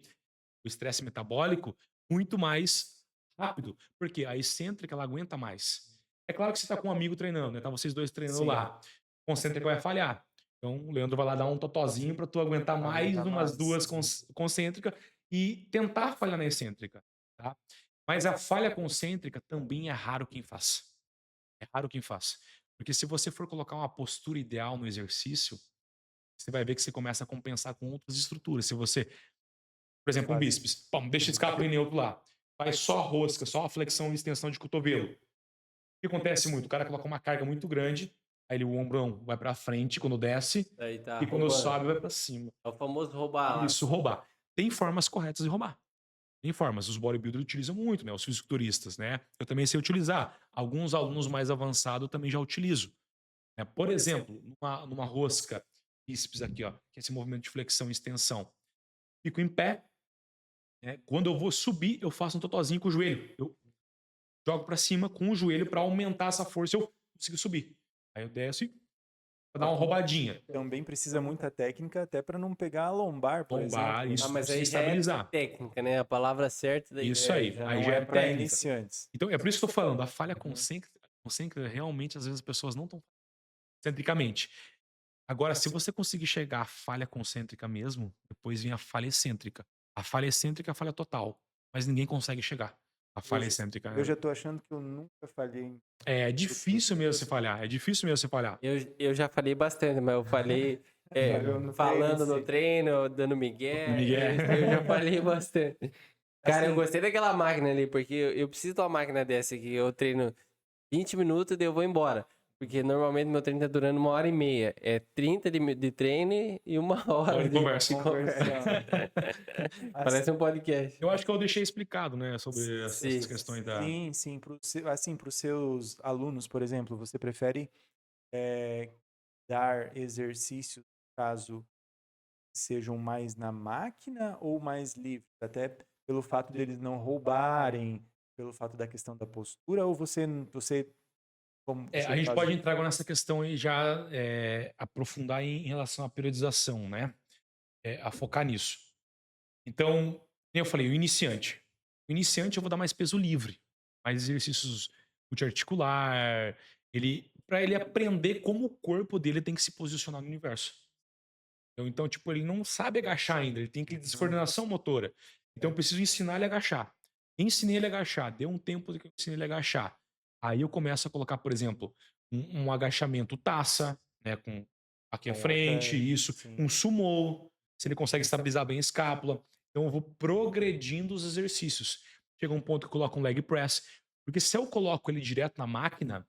o estresse metabólico, muito mais rápido. Porque a excêntrica, ela aguenta mais. É claro que você tá com um amigo treinando, né? Tá vocês dois treinando Sim. lá. Concêntrica vai falhar. Então, o Leandro vai lá dar um totozinho para tu aguentar mais umas duas concêntricas e tentar falhar na excêntrica, tá? Mas a falha concêntrica também é raro quem faz. É raro quem faz. Porque se você for colocar uma postura ideal no exercício, você vai ver que você começa a compensar com outras estruturas. Se você, por exemplo, um bíceps, pum, deixa escapar neutro lá, faz só rosca, só a flexão e extensão de cotovelo. O que acontece muito? O cara coloca uma carga muito grande, aí o ombrão vai para frente quando desce, Aí tá e quando roubando. sobe vai para cima. É o famoso roubar lá. Isso, roubar. Tem formas corretas de roubar. Tem formas. Os bodybuilders utilizam muito, né? Os fisiculturistas, né? Eu também sei utilizar. Alguns alunos mais avançados eu também já utilizo. Né? Por exemplo, numa rosca bíceps aqui, ó, que é esse movimento de flexão e extensão. Fico em pé. Né? Quando eu vou subir, eu faço um totozinho com o joelho. Eu jogo para cima com o joelho para aumentar essa força e eu consigo subir. Aí eu desço e dar uma roubadinha. Também precisa muita técnica até para não pegar a lombar, por Lombar, exemplo. isso. Ah, mas precisa aí já é estabilizar. técnica, né? A palavra certa daí. Isso aí. Já Aí não já é para técnica. iniciantes. Então, é por isso que eu tô falando, a falha concêntrica, realmente, às vezes, as pessoas não estão concentricamente. Agora, se você conseguir chegar à falha concêntrica mesmo, depois vem a falha excêntrica. A falha excêntrica é a falha total, mas ninguém consegue chegar à falha excêntrica. Eu já tô achando que eu nunca falhei. É difícil mesmo você falhar, é difícil mesmo você falhar. Eu já falei bastante, mas eu falei falando no treino, dando migué. Eu já falei bastante. Cara, eu gostei daquela máquina ali, porque eu preciso de uma máquina dessa aqui. Eu treino 20 minutos e daí eu vou embora. Porque normalmente meu treino tá durando 1h30. É 30 de treino e 1 hora de conversa. de conversa. Parece um podcast. Eu acho que eu deixei explicado, né, sobre essas Sim. questões da... Sim, assim, para os seus alunos, por exemplo, você prefere dar exercícios, caso sejam mais na máquina ou mais livres? Até pelo fato de eles não roubarem, pelo fato da questão da postura, ou você como a você gente faz pode entrar agora nessa questão e já aprofundar em relação à periodização, né? A focar nisso. Então, como eu falei, o iniciante. O iniciante eu vou dar mais peso livre, mais exercícios multiarticular, para ele aprender como o corpo dele tem que se posicionar no universo. Então, tipo, ele não sabe agachar ainda, ele tem que descoordenação motora. Então, eu preciso ensinar ele a agachar. Ensinei ele a agachar, deu um tempo que eu ensinei ele a agachar. Aí eu começo a colocar, por exemplo, um agachamento taça, né, com aqui à Com frente, outra, isso, sim. um sumô, se ele consegue estabilizar bem a escápula. Então, eu vou progredindo os exercícios. Chega um ponto que eu coloco um leg press, porque se eu coloco ele direto na máquina,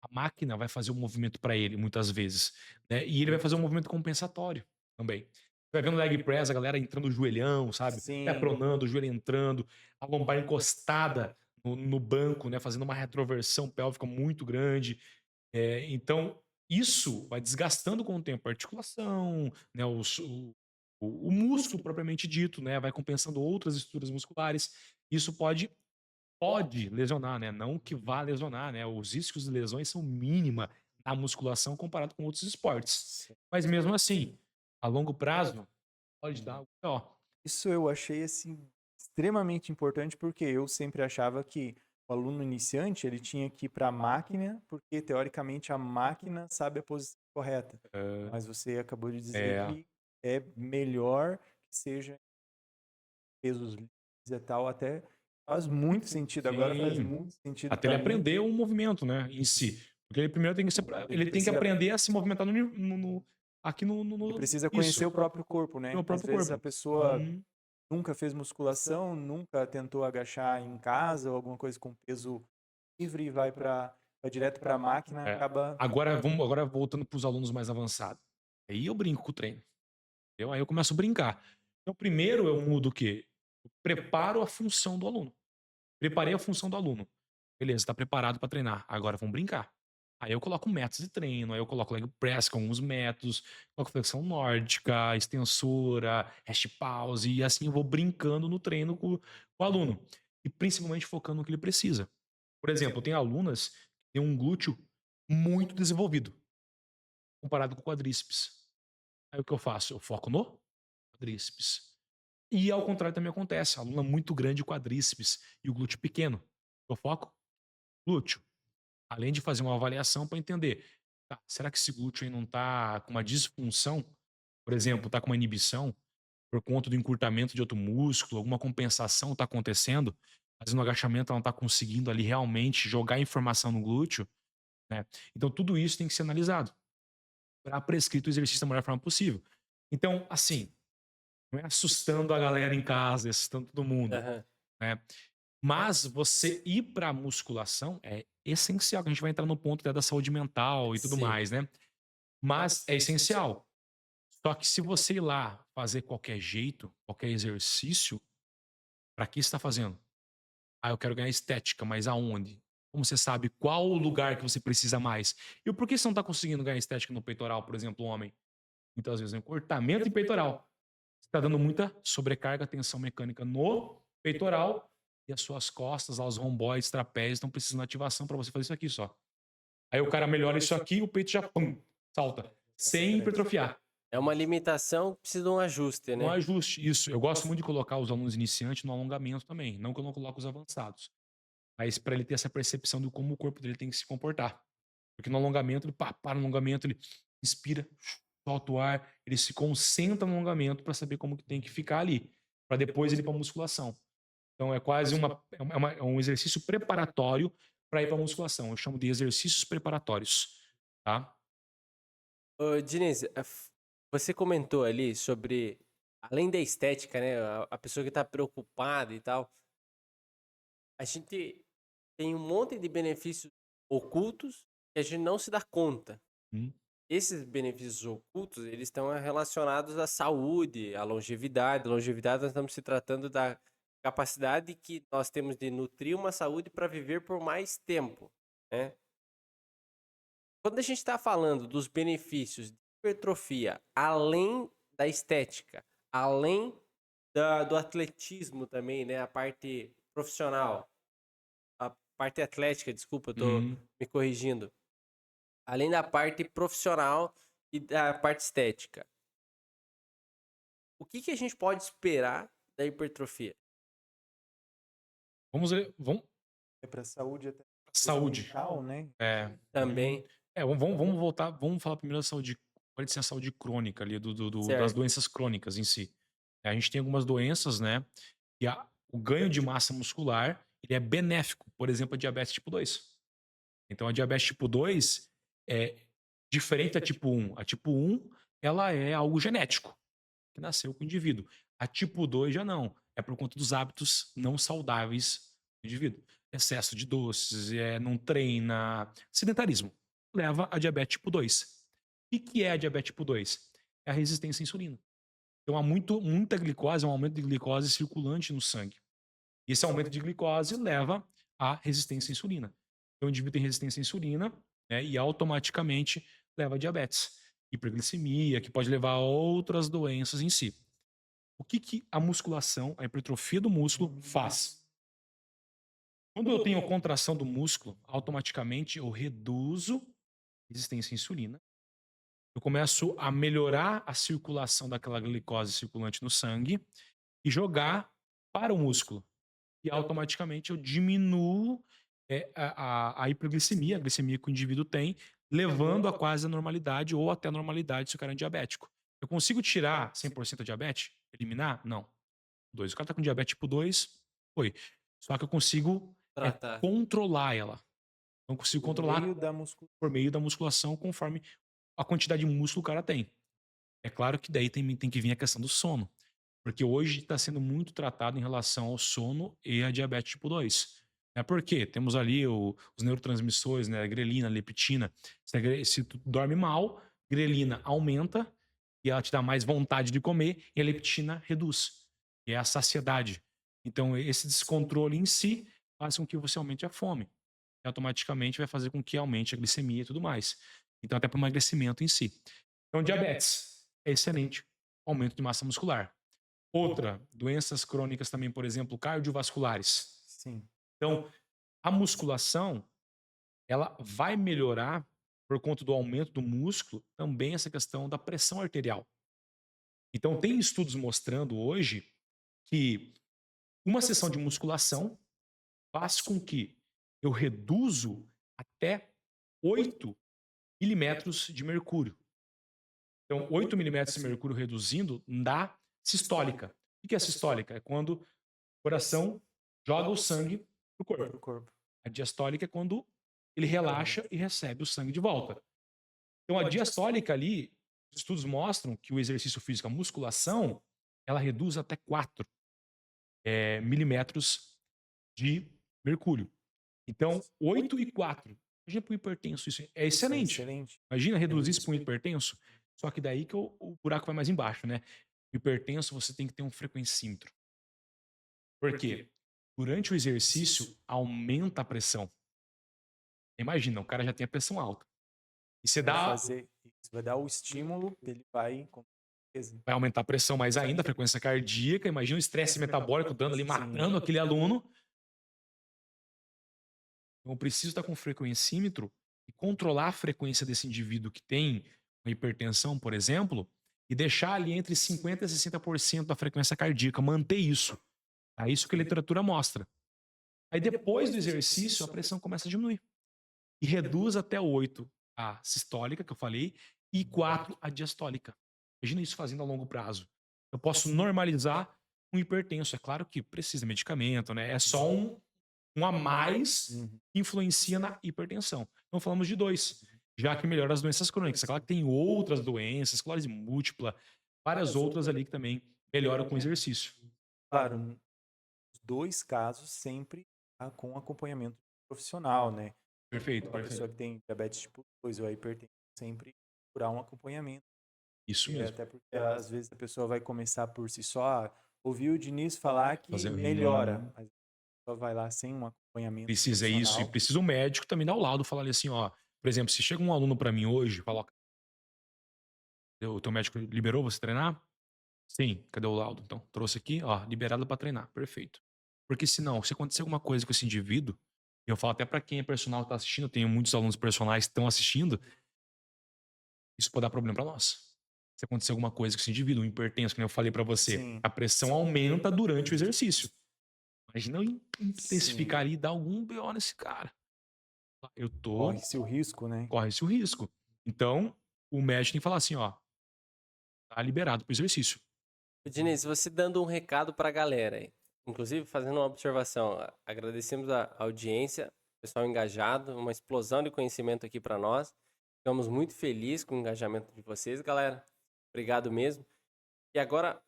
a máquina vai fazer um movimento para ele, muitas vezes, né? E ele vai fazer um movimento compensatório também. Você vai vendo leg press, a galera entrando o joelhão, sabe? Sim. Pé pronando, o joelho entrando, a lombar encostada no banco, né? Fazendo uma retroversão pélvica muito grande. Então, isso vai desgastando com o tempo a articulação, né? O músculo propriamente dito, né? Vai compensando outras estruturas musculares. Isso pode lesionar, né? Não que vá lesionar, né? Os riscos de lesões são mínima na musculação comparado com outros esportes. Sim. Mas mesmo assim, a longo prazo, pode dar ó. Isso eu achei assim extremamente importante, porque eu sempre achava que o aluno iniciante ele tinha que ir para a máquina, porque teoricamente a máquina sabe a posição correta. Mas você acabou de dizer que é melhor que seja pesos livres e tal, até faz muito sentido. Agora faz Sim. muito sentido Até ele para mim. aprender o movimento, né? Em si. Porque ele primeiro tem que ele tem que aprender a se movimentar aqui no Ele precisa conhecer o próprio corpo, né? O Às próprio vezes a corpo. pessoa nunca fez musculação, nunca tentou agachar em casa ou alguma coisa com peso livre e vai direto para a máquina, acaba. Agora voltando para os alunos mais avançados. Aí eu brinco com o treino. Entendeu? Aí eu começo a brincar. Então, primeiro eu mudo o quê? Eu preparo a função do aluno. Preparei a função do aluno. Beleza, está preparado para treinar. Agora vamos brincar. Aí eu coloco métodos de treino, aí eu coloco leg press com alguns métodos, coloco flexão nórdica, extensora, hash pause, e assim eu vou brincando no treino com o aluno. E principalmente focando no que ele precisa. Por exemplo, tem alunas que têm um glúteo muito desenvolvido, comparado com o quadríceps. Aí o que eu faço? Eu foco no quadríceps. E ao contrário também acontece, a aluna muito grande quadríceps e o glúteo pequeno. Eu foco glúteo. Além de fazer uma avaliação para entender, tá, será que esse glúteo aí não está com uma disfunção? Por exemplo, está com uma inibição por conta do encurtamento de outro músculo, alguma compensação está acontecendo, mas no agachamento ela não está conseguindo ali realmente jogar informação no glúteo, né? Então tudo isso tem que ser analisado para prescrito o exercício da melhor forma possível. Então, assim, não é assustando a galera em casa, assustando todo mundo, né? Mas você ir para a musculação é essencial, que a gente vai entrar no ponto da saúde mental e tudo Sim. mais, né? Mas é essencial. Só que se você ir lá fazer qualquer jeito, qualquer exercício, para que você está fazendo? Ah, eu quero ganhar estética, mas aonde? Como você sabe qual o lugar que você precisa mais? E por que você não está conseguindo ganhar estética no peitoral, por exemplo, homem? Muitas vezes é encurtamento e peitoral. Você está dando muita sobrecarga, tensão mecânica no peitoral e as suas costas, lá, os romboides, trapézios, estão precisando de ativação para você fazer isso aqui só. Aí o cara melhora isso aqui e o peito já salta, sem hipertrofiar. É uma limitação que precisa de um ajuste, Um né? ajuste, isso. Eu gosto muito de colocar os alunos iniciantes no alongamento também, não que eu não coloco os avançados, mas para ele ter essa percepção de como o corpo dele tem que se comportar. Porque no alongamento, ele para no alongamento, ele inspira, solta o ar, ele se concentra no alongamento para saber como que tem que ficar ali, para depois ele ir para musculação. Então é quase é um exercício preparatório para ir para musculação. Eu chamo de exercícios preparatórios, tá? Ô, Diniz, você comentou ali sobre, além da estética, né? A pessoa que está preocupada e tal. A gente tem um monte de benefícios ocultos que a gente não se dá conta. Hum. Esses benefícios ocultos, eles estão relacionados à saúde, à longevidade. Longevidade, nós estamos se tratando da capacidade que nós temos de nutrir uma saúde para viver por mais tempo, né? Quando a gente está falando dos benefícios de hipertrofia, além da estética, além do atletismo também, né? A parte profissional, a parte atlética, desculpa, eu tô Uhum. me corrigindo. Além da parte profissional e da parte estética, o que que a gente pode esperar da hipertrofia? Vamos É para saúde até coisa saúde. mental, né? É. Uhum. Também, Vamos voltar, vamos falar primeiro da saúde, pode ser a saúde crônica ali, das certo? doenças crônicas em si. A gente tem algumas doenças, né, e o ganho de massa muscular, ele é benéfico, por exemplo, a diabetes tipo 2. Então a diabetes tipo 2 é diferente da tipo 1. A tipo 1, ela é algo genético, que nasceu com o indivíduo. A tipo 2 já não, é por conta dos hábitos não saudáveis do indivíduo. Excesso de doces, não treina, sedentarismo, leva a diabetes tipo 2. O que é a diabetes tipo 2? É a resistência à insulina. Então há muita glicose, um aumento de glicose circulante no sangue. E esse aumento de glicose leva à resistência à insulina. Então o indivíduo tem resistência à insulina, né, e automaticamente leva a diabetes, hiperglicemia, que pode levar a outras doenças em si. O que, que a musculação, a hipertrofia do músculo faz? Quando eu tenho contração do músculo, automaticamente eu reduzo a resistência à insulina. Eu começo a melhorar a circulação daquela glicose circulante no sangue e jogar para o músculo. E automaticamente eu diminuo a hiperglicemia, a glicemia que o indivíduo tem, levando a quase a normalidade ou até a normalidade se o cara é diabético. Eu consigo tirar 100% a diabetes? Eliminar? Não. 2. O cara tá com diabetes tipo 2, foi. Só que eu consigo Tratar. controlar ela. Eu consigo Por controlar meio da musculação. por meio da musculação conforme a quantidade de músculo que o cara tem. É claro que daí tem que vir a questão do sono. Porque hoje está sendo muito tratado em relação ao sono e a diabetes tipo 2. É porque temos ali os neurotransmissores, né, a grelina, a leptina. Se tu dorme mal, grelina aumenta e ela te dá mais vontade de comer e a leptina reduz, que é a saciedade. Então, esse descontrole em si faz com que você aumente a fome. E automaticamente vai fazer com que aumente a glicemia e tudo mais. Então, até para o emagrecimento em si. Então, diabetes é excelente. Aumento de massa muscular. Outra, doenças crônicas também, por exemplo, cardiovasculares. Sim. Então, a musculação, ela vai melhorar por conta do aumento do músculo, também essa questão da pressão arterial. Então, tem estudos mostrando hoje que uma sessão de musculação faz com que eu reduzo até 8 milímetros de mercúrio. Então, 8 milímetros de mercúrio reduzindo dá sistólica. O que é sistólica? É quando o coração joga o sangue para o corpo. Pro corpo. A diastólica é quando ele relaxa e recebe o sangue de volta. Então, a diastólica ali, os estudos mostram que o exercício físico, a musculação, ela reduz até 4 milímetros de mercúrio. Então, 8 e 4. Imagina para o hipertenso, isso é Isso é excelente. excelente. Imagina reduzir isso para um hipertenso. Só que daí que o buraco vai mais embaixo, né? O hipertenso, você tem que ter um frequencímetro. Por quê? Durante o exercício, aumenta a pressão. Imagina, o cara já tem a pressão alta. E você Vai dá, fazer isso, vai dar o estímulo, ele vai com certeza. vai aumentar a pressão mais ainda, a frequência cardíaca. Imagina o estresse metabólico dando ali, matando aquele aluno. Então, eu preciso estar com um frequencímetro e controlar a frequência desse indivíduo que tem uma hipertensão, por exemplo, e deixar ali entre 50% e 60% da frequência cardíaca, manter isso. É isso que a literatura mostra. Aí depois do exercício, a pressão começa a diminuir. E reduz até 8 a sistólica, que eu falei, e 4 a diastólica. Imagina isso fazendo a longo prazo. Eu posso normalizar um hipertenso. É claro que precisa de medicamento, né? É só um a mais Uhum. que influencia na hipertensão. Então falamos de 2, já que melhora as doenças crônicas. É claro que tem outras doenças, esclerose múltipla, várias outras ali que também melhoram com exercício. Claro, nos 2 casos sempre com acompanhamento profissional, né? Perfeito, Uma perfeito. pessoa que tem diabetes tipo 2 ou hipertensão sempre procurar um acompanhamento. Isso mesmo. Até porque às vezes a pessoa vai começar por si só, ouvir o Diniz falar que Fazer melhora, mas a pessoa vai lá sem um acompanhamento precisa isso, e profissional. precisa o médico também dar o laudo, falar ali assim, ó, por exemplo, se chega um aluno pra mim hoje, e fala, ó, o teu médico liberou você treinar? Sim, cadê o laudo? Então, trouxe aqui, ó, liberado pra treinar, perfeito. Porque senão, se acontecer alguma coisa com esse indivíduo, e eu falo até pra quem é personal que tá assistindo, eu tenho muitos alunos personais que estão assistindo, isso pode dar problema pra nós. Se acontecer alguma coisa com esse indivíduo, um hipertenso, como eu falei pra você, Sim, a pressão aumenta durante o exercício. Imagina eu sim. intensificar ali e dar algum BO nesse cara. Eu tô, Corre-se o risco, né? corre-se o risco. Então, o médico tem que falar assim, ó, tá liberado pro exercício. Diniz, você dando um recado para a galera aí. Inclusive, fazendo uma observação, agradecemos a audiência, pessoal engajado, uma explosão de conhecimento aqui para nós. Ficamos muito felizes com o engajamento de vocês, galera. Obrigado mesmo. E agora,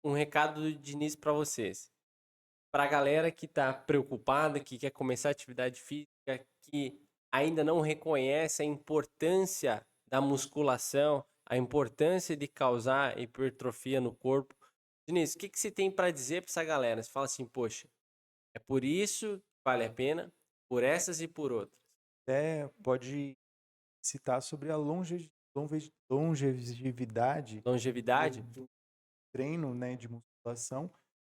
um recado do Diniz para vocês. Para a galera que está preocupada, que quer começar atividade física, que ainda não reconhece a importância da musculação, a importância de causar hipertrofia no corpo. Diniz, o que você tem para dizer para essa galera? Você fala assim, poxa, é por isso que vale a pena, por essas e por outras. Até pode citar sobre a longevidade Longevidade? do treino, né, de musculação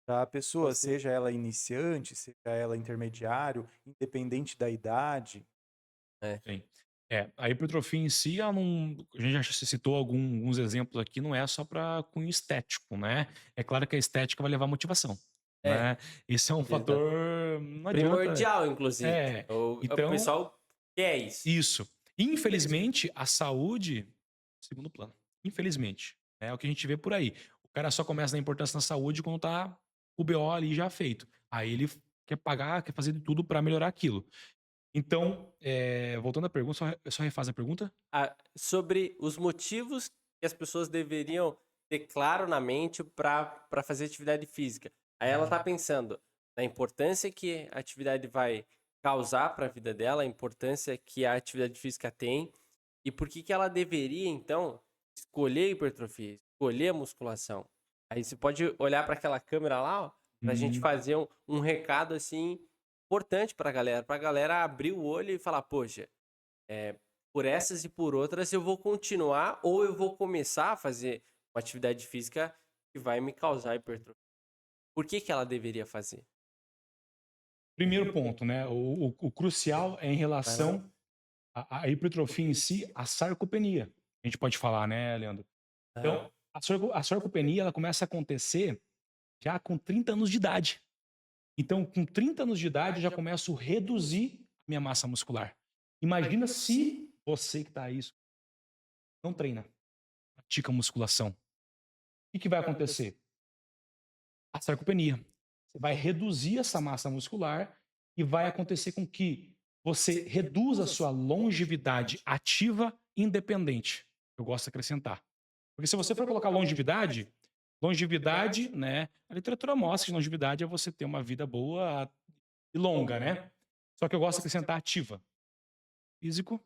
para a pessoa, seja ela iniciante, seja ela intermediário, independente da idade. Sim. A hipertrofia em si, ela não, a gente já citou alguns exemplos aqui, não é só para cunho estético, né? É claro que a estética vai levar à motivação, É, né? Esse é um exato. fator, não adianta. Primordial, inclusive. É, O então, pessoal quer isso. isso. Infelizmente, a saúde, segundo plano. Infelizmente. É o que a gente vê por aí. O cara só começa a dar importância na saúde quando tá o BO ali já feito. Aí ele quer pagar, quer fazer de tudo para melhorar aquilo. Então, voltando à pergunta, só refaz a pergunta? Sobre os motivos que as pessoas deveriam ter claro na mente para fazer atividade física. Aí ela tá pensando na importância que a atividade vai causar para a vida dela, a importância que a atividade física tem e por que ela deveria então escolher a hipertrofia, escolher a musculação. Aí você pode olhar para aquela câmera lá, para a gente fazer um recado assim importante para a galera abrir o olho e falar, poxa, por essas e por outras eu vou continuar ou eu vou começar a fazer uma atividade física que vai me causar hipertrofia. Por que ela deveria fazer? Primeiro ponto, né? O crucial é em relação à hipertrofia em si, a sarcopenia. A gente pode falar, né, Leandro? Então, a sarcopenia ela começa a acontecer já com 30 anos de idade. Então, com 30 anos de idade, eu já começo a reduzir a minha massa muscular. Imagina se você que está aí não treina, pratica musculação. O que vai acontecer? A sarcopenia. Você vai reduzir essa massa muscular e vai acontecer com que você reduza a sua longevidade ativa independente. Eu gosto de acrescentar. Porque se você for colocar longevidade, né? A literatura mostra que longevidade é você ter uma vida boa e longa, né? Só que eu gosto de acrescentar ativa. Físico,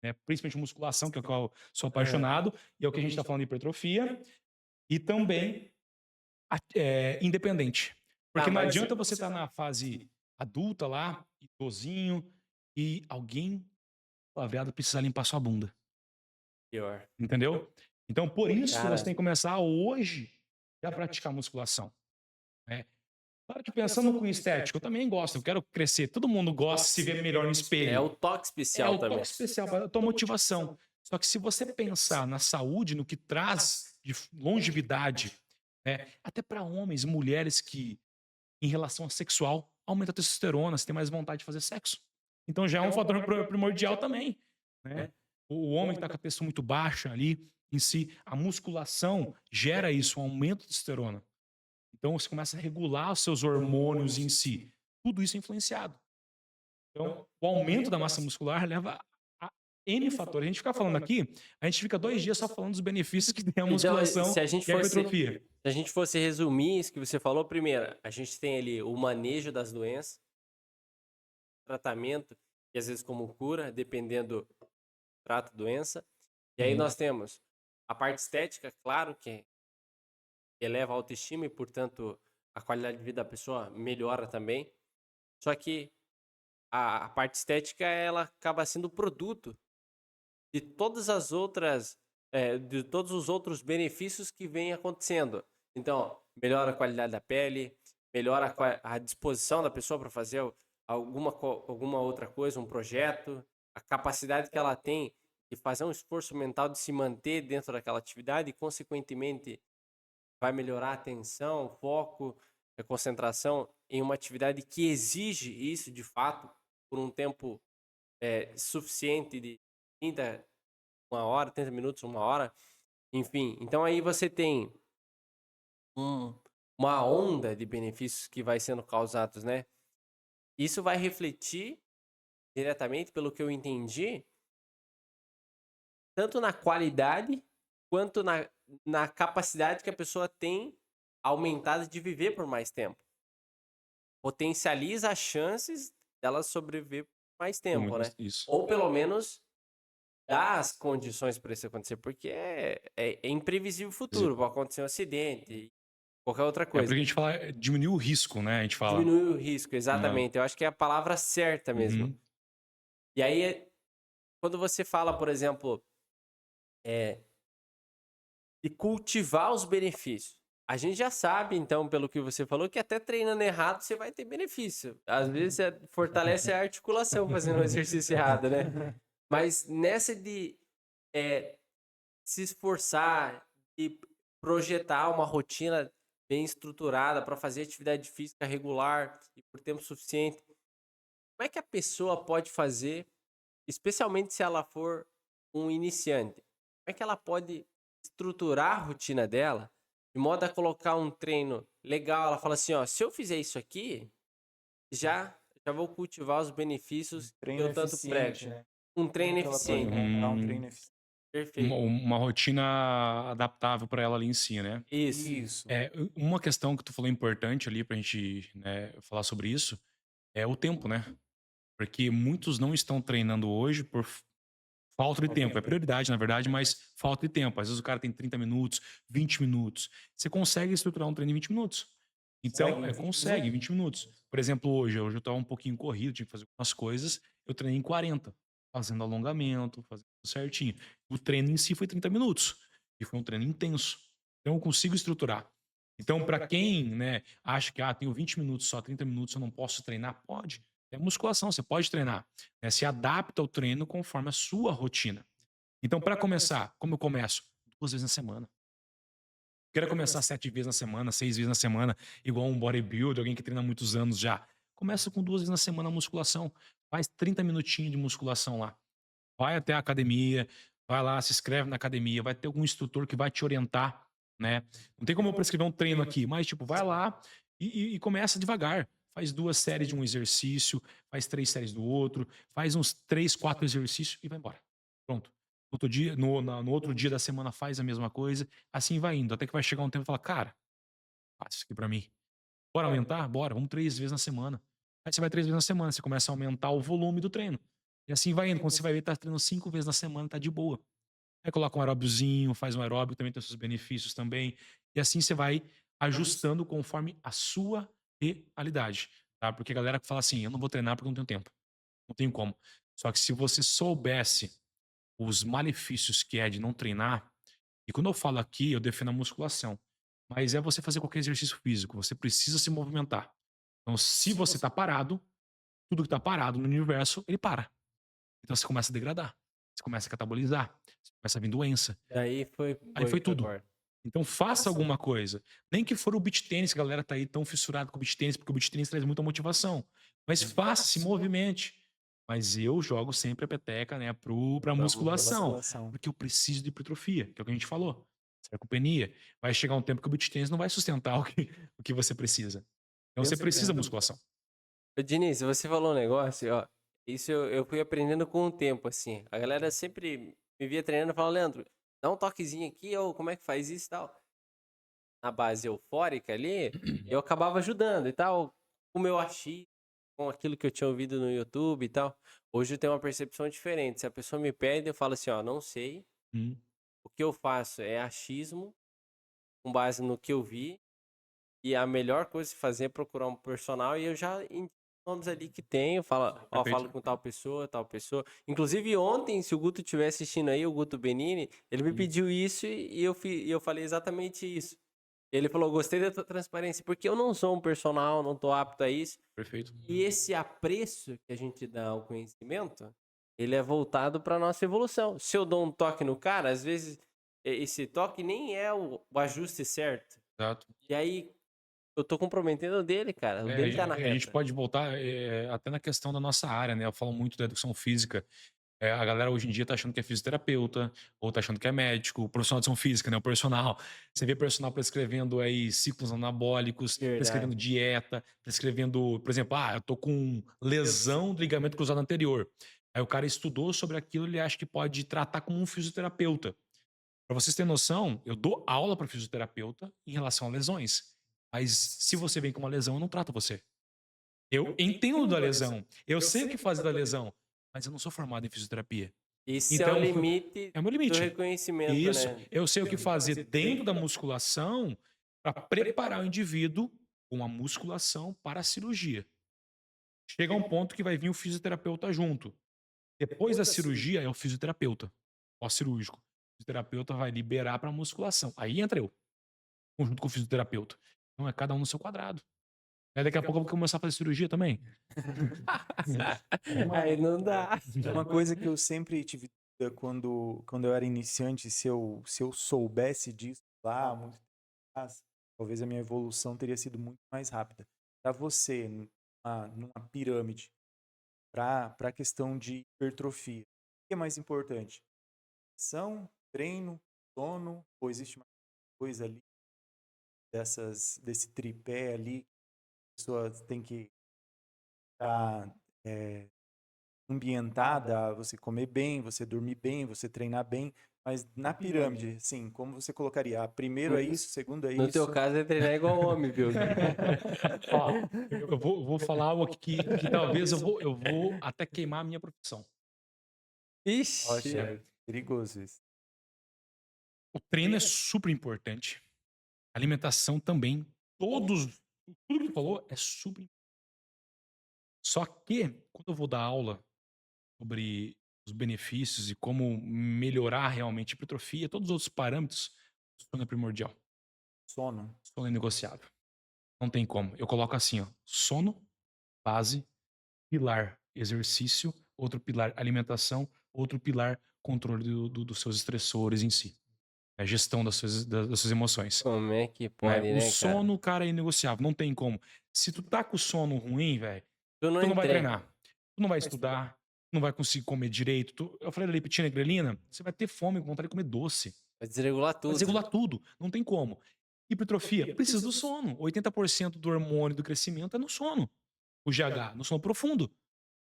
né? Principalmente musculação, que é o que eu sou apaixonado, e é o que a gente está falando de hipertrofia, e também independente. Porque não adianta você estar na fase adulta lá, idosinho, e alguém, palavreado, precisar limpar sua bunda. Pior. Entendeu? Então, por isso que você tem que começar hoje a praticar musculação. Né? Claro que pensando no cunho estético, eu também gosto, eu quero crescer. Todo mundo gosta de se ver melhor no espelho. É o toque especial também. É o toque especial para a tua motivação. Só que se você pensar na saúde, no que traz de longevidade, né? Até para homens e mulheres que, em relação ao sexual, aumenta a testosterona, você tem mais vontade de fazer sexo. Então já é um fator primordial também. Né? O homem que está com a testosterona muito baixa ali, em si, a musculação gera isso, um aumento de testosterona. Então você começa a regular os seus hormônios em si. Tudo isso é influenciado. Então, o aumento da massa muscular leva a N fatores. A gente fica falando aqui, a gente fica 2 dias só falando dos benefícios que tem a musculação se a gente e a hipertrofia. Se a gente fosse resumir isso que você falou, primeiro, a gente tem ali o manejo das doenças, tratamento e às vezes como cura, dependendo do trato, doença. E aí Uhum. nós temos a parte estética, claro, que eleva a autoestima e, portanto, a qualidade de vida da pessoa melhora também. Só que a parte estética, ela acaba sendo produto de todas as outras, de todos os outros benefícios que vêm acontecendo. Então, melhora a qualidade da pele, melhora a disposição da pessoa para fazer alguma outra coisa, um projeto, a capacidade que ela tem de fazer um esforço mental de se manter dentro daquela atividade e, consequentemente, vai melhorar a atenção, o foco, a concentração em uma atividade que exige isso de fato por um tempo suficiente de 30, uma hora, 30 minutos, uma hora, enfim. Então aí você tem um- uma onda de benefícios que vai sendo causados, né? Isso vai refletir diretamente, pelo que eu entendi, tanto na qualidade quanto na capacidade que a pessoa tem aumentada de viver por mais tempo. Potencializa as chances dela sobreviver por mais tempo, né? Isso. Ou pelo menos dá as condições para isso acontecer, porque é imprevisível o futuro, pode acontecer um acidente, qualquer outra É coisa. porque a gente fala, diminuir o risco, né? A gente fala. Diminui o risco, Né? exatamente. Eu acho que é a palavra certa mesmo. Uhum. E aí, quando você fala, por exemplo, de cultivar os benefícios, a gente já sabe, então, pelo que você falou, que até treinando errado você vai ter benefício. Às vezes você fortalece a articulação fazendo um exercício errado, né? Mas nessa de se esforçar e projetar uma rotina bem estruturada para fazer atividade física regular e por tempo suficiente, como é que a pessoa pode fazer, especialmente se ela for um iniciante? Como é que ela pode estruturar a rotina dela de modo a colocar um treino legal? Ela fala assim, ó, se eu fizer isso aqui, já vou cultivar os benefícios que Treino eu tanto eficiente, prego. né? Um Como treino que ela pode eficiente. montar um treino eficiente? Perfeito. Uma rotina adaptável para ela ali em si, né? Isso. Isso. Uma questão que tu falou importante ali pra gente, né, falar sobre isso é o tempo, né? Porque muitos não estão treinando hoje por falta de tempo. É prioridade, na verdade, mas falta de tempo. Às vezes o cara tem 30 minutos, 20 minutos. Você consegue estruturar um treino em 20 minutos. Então, consegue em 20 minutos. Por exemplo, hoje eu estava um pouquinho corrido, tinha que fazer algumas coisas. Eu treinei em 40, fazendo alongamento, fazendo tudo certinho. O treino em si foi 30 minutos. E foi um treino intenso. Então, eu consigo estruturar. Então, para quem, né, acha que tenho 20 minutos só, 30 minutos, eu não posso treinar, pode. É musculação, você pode treinar. Né? Se adapta ao treino conforme a sua rotina. Então, para começar, como eu começo? 2 vezes na semana. Quero começar 7 vezes na semana, 6 vezes na semana, igual um bodybuilder, alguém que treina há muitos anos já. Começa com 2 vezes na semana a musculação. Faz 30 minutinhos de musculação lá. Vai até a academia, vai lá, se inscreve na academia, vai ter algum instrutor que vai te orientar, né? Não tem como eu prescrever um treino aqui, mas tipo, vai lá e começa devagar. Faz 2 séries de um exercício, faz 3 séries do outro, faz uns 3, 4 exercícios e vai embora. Pronto. No outro dia, no outro dia da semana faz a mesma coisa, assim vai indo, até que vai chegar um tempo e falar, cara, faz isso aqui pra mim. Bora aumentar? Bora, vamos 3 vezes na semana. Aí você vai 3 vezes na semana, você começa a aumentar o volume do treino. E assim vai indo. Quando você vai ver, tá treinando 5 vezes na semana, tá de boa. Aí coloca um aeróbiozinho, faz um aeróbio, também tem seus benefícios também. E assim você vai ajustando conforme a sua realidade. Tá? Porque a galera que fala assim, eu não vou treinar porque eu não tenho tempo. Não tenho como. Só que se você soubesse os malefícios que é de não treinar, e quando eu falo aqui, eu defendo a musculação, mas é você fazer qualquer exercício físico, você precisa se movimentar. Então, se você está parado, tudo que está parado no universo, ele para. Então você começa a degradar, você começa a catabolizar, você começa a vir doença. Daí Aí foi tudo. agora. Então faça alguma coisa. Nem que for o beach tênis, que a galera tá aí tão fissurada com o beach tênis, porque o beach tênis traz muita motivação. Mas faça, se movimente. Mas eu jogo sempre a peteca, né, pra musculação. Porque eu preciso de hipertrofia, que é o que a gente falou. Sarcopenia. Vai chegar um tempo que o beach tênis não vai sustentar o que você precisa. Então você precisa da musculação. Ô, Diniz, você falou um negócio, ó. Isso eu fui aprendendo com o tempo, assim. A galera sempre me via treinando e falava, Leandro, dá um toquezinho aqui, ou como é que faz isso e tal. Na base eufórica ali, eu acabava ajudando e tal, com o meu achismo, com aquilo que eu tinha ouvido no YouTube e tal. Hoje eu tenho uma percepção diferente. Se a pessoa me pede, eu falo assim, ó, não sei. Hum, O que eu faço é achismo, com base no que eu vi. E a melhor coisa a se fazer é procurar um personal e eu já indico nomes ali que tenho, fala, ó, perfeito. falo com tal pessoa, tal pessoa. Inclusive ontem, se o Guto estiver assistindo aí, o Guto Benini, ele me pediu isso e eu falei exatamente isso. Ele falou, gostei da tua transparência, porque eu não sou um personal, não tô apto a isso. Perfeito. E esse apreço que a gente dá ao conhecimento, ele é voltado para nossa evolução. Se eu dou um toque no cara, às vezes esse toque nem é o ajuste certo. Exato. E aí eu tô comprometendo o dele, cara. O dele tá na A gente reta. pode voltar até na questão da nossa área, né? Eu falo muito da educação física. A galera hoje em dia tá achando que é fisioterapeuta, ou tá achando que é médico, profissional de educação física, né? O personal. Você vê personal prescrevendo aí ciclos anabólicos, prescrevendo Verdade. dieta, prescrevendo, por exemplo, eu tô com lesão do ligamento cruzado anterior. Aí o cara estudou sobre aquilo, ele acha que pode tratar como um fisioterapeuta. Para vocês terem noção, eu dou aula para fisioterapeuta em relação a lesões. Mas se você vem com uma lesão, eu não trato você. Eu entendo da lesão, eu sei o que fazer da lesão, mas eu não sou formado em fisioterapia. Isso é o Então, limite é o meu do limite. reconhecimento, Isso, né? eu sei o que fazer dentro da musculação para preparar o indivíduo com a musculação para a cirurgia. Chega um ponto que vai vir o fisioterapeuta junto. Depois da cirurgia é o fisioterapeuta, pós-cirúrgico. O fisioterapeuta vai liberar para a musculação. Aí entra eu, junto com o fisioterapeuta. Então é cada um no seu quadrado. Aí daqui a pouco eu vou começar a fazer cirurgia também. Aí não dá. Uma coisa que eu sempre tive dúvida quando eu era iniciante, se eu soubesse disso lá, muito tempo atrás, talvez a minha evolução teria sido muito mais rápida. Para você, numa pirâmide, para a questão de hipertrofia, o que é mais importante? Ação, treino, sono, ou existe uma coisa ali desse tripé ali, que a pessoa tem que estar ambientada a você comer bem, você dormir bem, você treinar bem, mas na pirâmide, assim, como você colocaria? Primeiro é isso, segundo é No teu isso. caso é treinar igual homem, viu? Ó, eu vou falar algo aqui que talvez eu vou até queimar a minha profissão. Ixi. Ótimo, perigoso isso. O treino é super importante. A alimentação também. Tudo que tu falou é super importante. Só que, quando eu vou dar aula sobre os benefícios e como melhorar realmente a hipertrofia, todos os outros parâmetros, o sono é primordial. Sono. Sono é negociável. Não tem como. Eu coloco assim, ó, sono, base, pilar, exercício, outro pilar, alimentação, outro pilar, controle dos seus estressores em si. A gestão das suas emoções. Como é que Né? pode, O né, cara? sono, cara, é inegociável. Não tem como. Se tu tá com sono ruim, velho, Tu não tu não vai entrega. treinar. Tu não vai estudar. Tu não vai conseguir comer direito. Eu falei da leptina e grelina, você vai ter fome, com vontade de comer doce. Vai desregular Vai tudo. desregular tudo. Não tem como. Hipertrofia, precisa do sono. 80% do hormônio do crescimento é no sono. O GH, no sono profundo.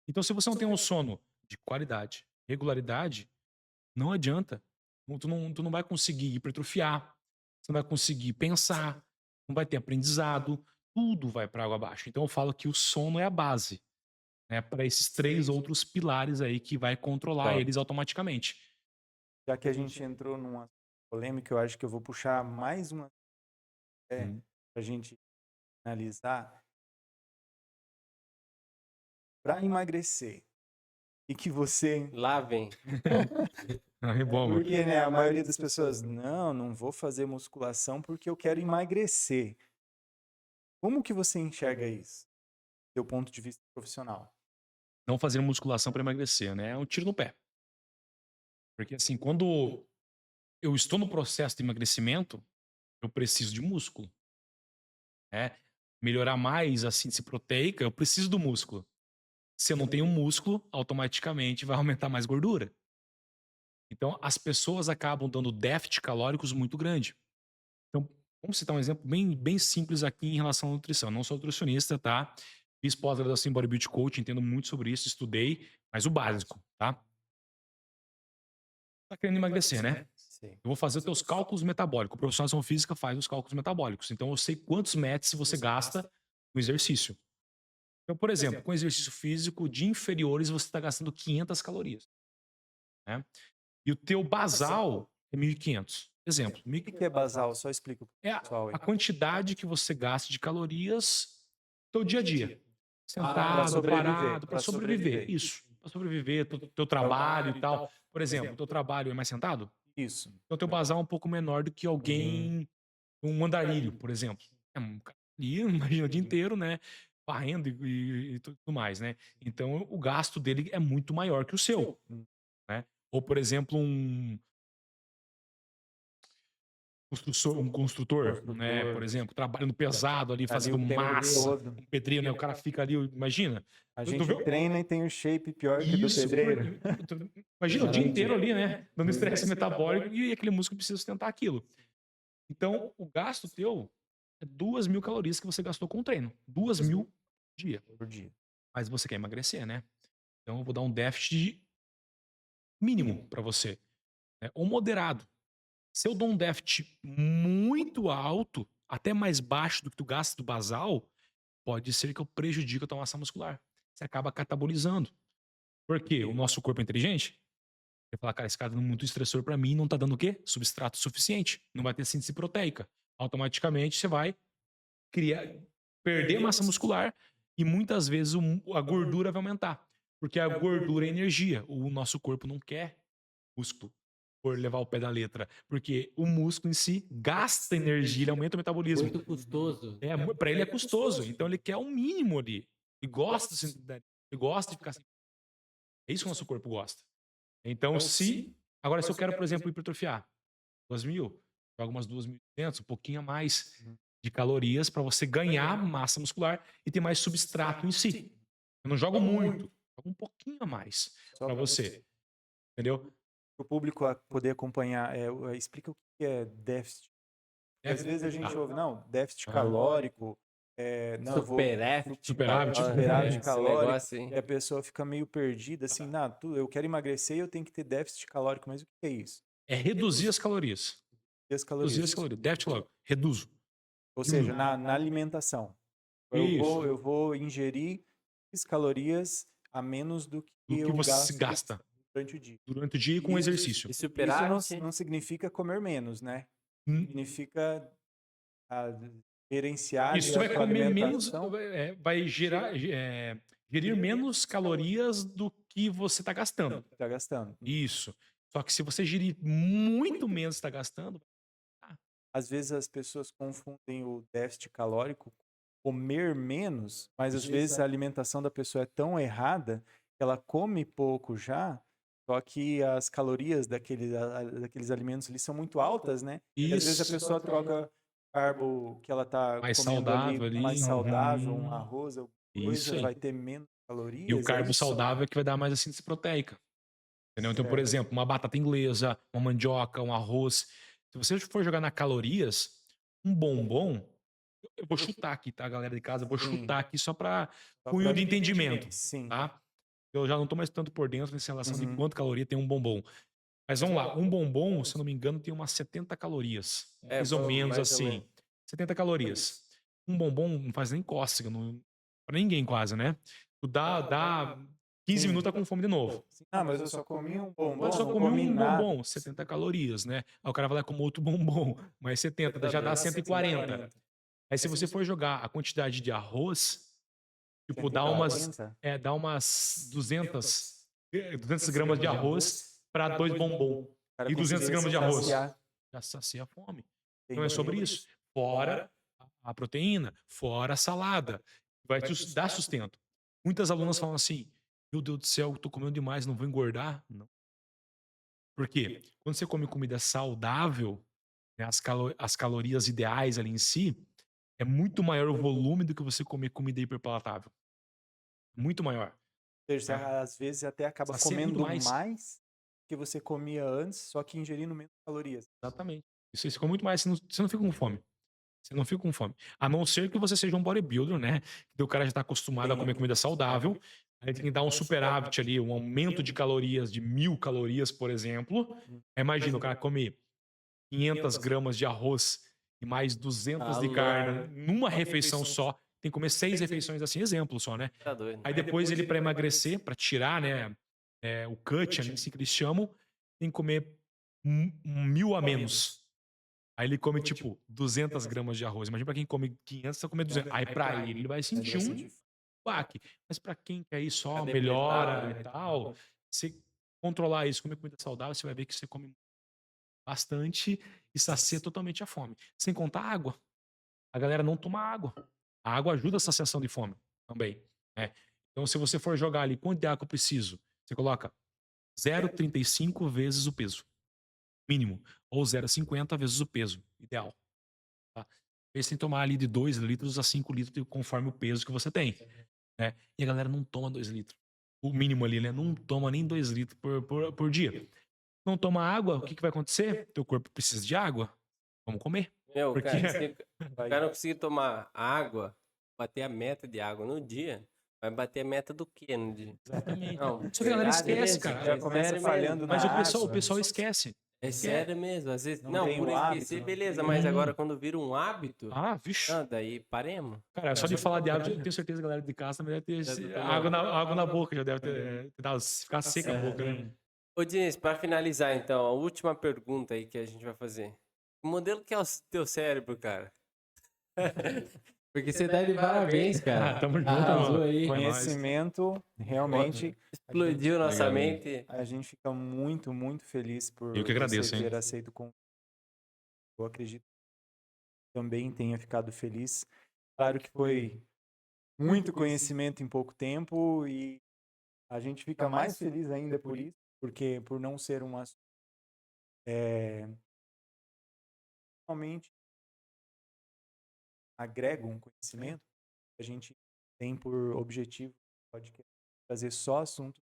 Então, se você não tem um sono de qualidade, regularidade, não adianta. Tu não vai conseguir hipertrofiar, você não vai conseguir pensar, não vai ter aprendizado, tudo vai para água abaixo. Então, eu falo que o sono é a base, né, para esses 3 outros pilares aí que vai controlar Top. eles automaticamente. Já que a gente entrou numa polêmica, eu acho que eu vou puxar mais uma para a gente analisar. Para emagrecer, e que você... Lá vem. É bom, mano. Porque, né, a maioria das pessoas, não vou fazer musculação porque eu quero emagrecer. Como que você enxerga isso, do seu ponto de vista profissional? Não fazer musculação para emagrecer, né? É um tiro no pé. Porque assim, quando eu estou no processo de emagrecimento, eu preciso de músculo, né? Melhorar mais a síntese proteica, eu preciso do músculo. Se eu não tenho músculo, automaticamente vai aumentar mais gordura. Então, as pessoas acabam dando déficit calóricos muito grande. Então, vamos citar um exemplo bem simples aqui em relação à nutrição. Eu não sou nutricionista, tá? Fiz pós-graduação em Bodybuilding Coach, entendo muito sobre isso, estudei, mas o básico, tá? Tá querendo emagrecer, né? Sim. Eu vou fazer os teus cálculos metabólicos. O profissional de educação física faz os cálculos metabólicos. Então, eu sei quantos metros você gasta no exercício. Então, por exemplo, com exercício físico de inferiores, você está gastando 500 calorias, né? E o teu basal é 1.500. Exemplo, O que é basal? Só explica pro é pessoal aí. a quantidade que você gasta de calorias no teu dia a dia. Pra Sentado, sobreviver, parado, para pra sobreviver. sobreviver. Isso, para sobreviver, teu trabalho e tal. Por exemplo, teu trabalho é mais sentado? Isso. Então, teu basal é um pouco menor do que alguém, um andarilho, por exemplo. É um cara ali, imagina, o dia inteiro, né? Varrendo e tudo mais, né? Então, o gasto dele é muito maior que o seu, né? Ou, por exemplo, um construtor, né? Por exemplo, trabalhando pesado ali, Ali fazendo o tempo massa, todo. um pedreiro, né? O cara fica ali, imagina. A Tu gente viu? treina e tem o shape pior que o do Isso, pedreiro. imagina o dia inteiro ali, né? Dando estresse metabólico e aquele músculo precisa sustentar aquilo. Então, o gasto teu é 2.000 calorias que você gastou com o treino. 2.000 por dia. Por dia. Mas você quer emagrecer, né? Então, eu vou dar um déficit mínimo para você, né? Ou moderado. Se eu dou um déficit muito alto, até mais baixo do que tu gasta do basal, pode ser que eu prejudique a tua massa muscular. Você acaba catabolizando. Por quê? O nosso corpo é inteligente. Ele fala, cara, esse cara tá dando muito estressor pra mim, não tá dando o quê? Substrato suficiente. Não vai ter síntese proteica. Automaticamente você vai criar, perder massa muscular e muitas vezes a gordura vai aumentar. Porque a gordura é energia. O nosso corpo não quer músculo por levar o pé da letra. Porque o músculo em si gasta energia, ele aumenta o metabolismo. Muito custoso. Pra ele é custoso. Então ele quer o mínimo ali. Ele gosta, ele gosta de ficar assim. É isso que o nosso corpo gosta. Então, agora, se eu quero, por exemplo, hipertrofiar 2.000, joga umas 2.500, um pouquinho a mais de calorias para você ganhar massa muscular e ter mais substrato em si. Eu não jogo muito, jogo um pouquinho a mais Só para você. Entendeu? Para o público poder acompanhar, explica o que é déficit. Porque às vezes a gente ouve, não, déficit calórico, não, eu vou Superávit. Superávit. superávit Esse calórico, negócio aí. e a pessoa fica meio perdida, assim, não, eu quero emagrecer e eu tenho que ter déficit calórico, mas o que é isso? É reduzir as calorias. E as Reduzir calorias? as calorias. Déficit calórico. Reduzo. Ou seja, na alimentação. Eu vou ingerir X calorias a menos do que Do que eu você gasta durante o dia. durante o dia e com exercício. E Isso superávit. não significa comer menos, né? Hum, Significa gerenciar Isso, tu a vai sua comer menos, alimentação. vai gerir menos calorias do que você está gastando. Tá gastando. Isso. Só que se você gerir muito menos que está gastando, Às vezes as pessoas confundem o déficit calórico com comer menos, mas às vezes a alimentação da pessoa é tão errada que ela come pouco já, só que as calorias daqueles alimentos ali são muito altas, né? E às vezes a isso, pessoa troca carbo que ela tá mais comendo saudável ali ali. mais saudável, um arroz, Isso coisa, aí. vai ter menos calorias. E o é carbo isso? saudável é que vai dar mais a síntese proteica. Entendeu? Então, por exemplo, uma batata inglesa, uma mandioca, um arroz. Se você for jogar na calorias, um bombom, eu vou chutar aqui, tá, galera de casa? Eu vou Sim. chutar aqui só para Só cunho pra de entendimento, Sim. tá? Eu já não tô mais tanto por dentro nessa relação de Uhum. quanto caloria tem um bombom. Mas vamos lá, um bombom, se eu não me engano, tem umas 70 calorias. Mais ou menos mais ou assim. menos. 70 calorias. Um bombom não faz nem cócega, pra ninguém quase, né? Tu dá 15 minutos tá com fome de novo. Ah, mas eu só comi um bombom, Mas só não comi comi um nada. bombom, 70 calorias, né? Aí o cara vai lá com outro bombom, mais 70, já dá 140. Aí se você for jogar a quantidade de arroz, tipo, dá umas 200 gramas de arroz para 2 bombom. O cara E 200 conseguia gramas de se arroz. saciar. Já sacia a fome. Então é sobre isso. Fora a proteína, fora a salada. Vai te dar sustento. Muitas alunas falam assim, meu Deus do céu, eu tô comendo demais, não vou engordar? Não. Por quê? Quando você come comida saudável, né, as calorias ideais ali em si, é muito maior o volume do que você comer comida hiperpalatável. Muito maior. Ou seja, você às vezes até acaba Sacia muito comendo mais. mais que você comia antes, só que ingerindo menos calorias. Exatamente. Isso, você come muito mais, você não fica com fome. Você não fica com fome. A não ser que você seja um bodybuilder, né? Que o cara já está acostumado a comer comida saudável. Aí tem que dar um superávit ali, um aumento de calorias de 1.000 calorias, por exemplo. Imagina, o cara come 500 gramas de arroz e mais 200 de carne numa refeição só. tem que comer 6 refeições assim, exemplo só, né? Tá doido. Aí depois ele, para emagrecer, para tirar, né, o cut, ali, assim que eles chamam, tem que comer 1.000 a menos. Aí ele come, tipo, 200 gramas de arroz. Imagina pra quem come 500, você comer 200. Aí pra ele vai sentir um baque. Mas pra quem quer ir só, melhora e tal, você controlar isso, comer comida saudável, você vai ver que você come bastante e sacia totalmente a fome. Sem contar água. A galera não toma água. A água ajuda a saciação de fome também, né? Então, se você for jogar ali, quanto de água eu preciso? Você coloca 0,35 vezes o peso mínimo, ou 0,50 vezes o peso ideal. Tá? Aí você tem que tomar ali de 2 litros a 5 litros conforme o peso que você tem. Né? E a galera não toma 2 litros. O mínimo ali, né? Não toma nem 2 litros por dia. Não toma água, o que, que vai acontecer? Teu corpo precisa de água. Vamos comer. Meu, Porque- cara, se o cara não conseguir tomar água, bater a meta de água no dia, vai bater a meta do quê no dia? Exatamente. Não, Só que a galera verdade esquece, mesmo, cara. Já é começa sério falhando mesmo. Mas na o água. pessoal esquece. É sério mesmo, às vezes. Não Não, tem por o hábito, esquecer, não beleza, tem- mas agora quando vira um hábito, Ah, vixe. daí paremos. Cara, só de falar de água, eu tenho certeza que a galera de casa também deve ter Já tá água na boca, já deve ter, ficar seca a boca, né? Ô, Diniz, pra finalizar, então, a última pergunta aí que a gente vai fazer. O modelo que é o teu cérebro, cara? Porque você tá de parabéns, cara. Tamo junto, Arrasou mano. aí. Conhecimento, realmente, Explodiu nossa Obrigado. mente. a gente fica muito, muito feliz por Eu que agradeço, você hein? ter aceito o convite. Eu acredito que também tenha ficado feliz. Claro que foi muito conhecimento em pouco tempo e a gente fica mais feliz ainda por isso, porque por não ser um assunto realmente agrega um conhecimento, a gente tem por objetivo podcast trazer só assuntos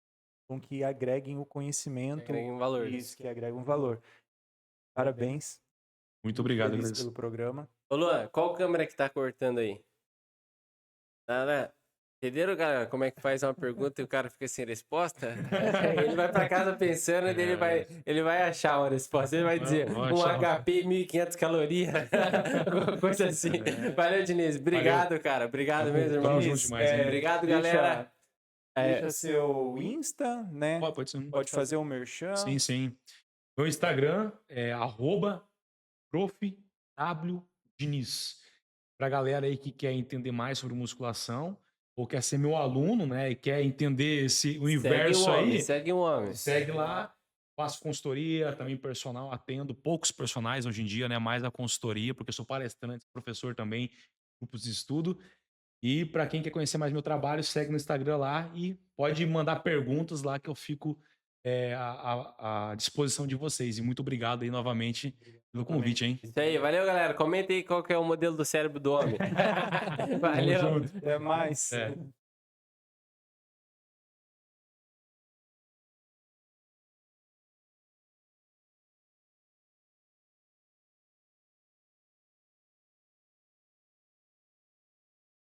com que agreguem o conhecimento, Agrega um valor. isso, que agregam valor. Parabéns, Muito obrigado, feliz agradeço. pelo programa. Ô, Luan, qual câmera que tá cortando aí? Tá, né? Entenderam, galera? Como é que faz uma pergunta e o cara fica sem resposta? Ele vai pra casa pensando e ele vai achar uma resposta. Ele vai dizer Vai um achar. HP 1.500 calorias, alguma coisa assim. Valeu, Diniz. Obrigado, cara. Obrigado mesmo, irmão. Tamo junto demais, hein? Obrigado, Deixa- galera. Deixa seu Insta, né? Pode ser. Pode fazer um merchan. Sim, sim. Meu Instagram é @prof.w.diniz. Pra galera aí que quer entender mais sobre musculação ou quer ser meu aluno, né, e quer entender esse universo aí, Segue um homem. segue lá. Faço consultoria, também personal, atendo poucos personagens hoje em dia, né, mais a consultoria, porque eu sou palestrante, professor também, grupos de estudo. E para quem quer conhecer mais meu trabalho, segue no Instagram lá e pode mandar perguntas lá que eu fico à disposição de vocês. E muito obrigado aí novamente pelo convite, hein? Isso aí, valeu, galera. Comenta aí qual que é o modelo do cérebro do homem. Valeu. Tamo junto. Até mais. É.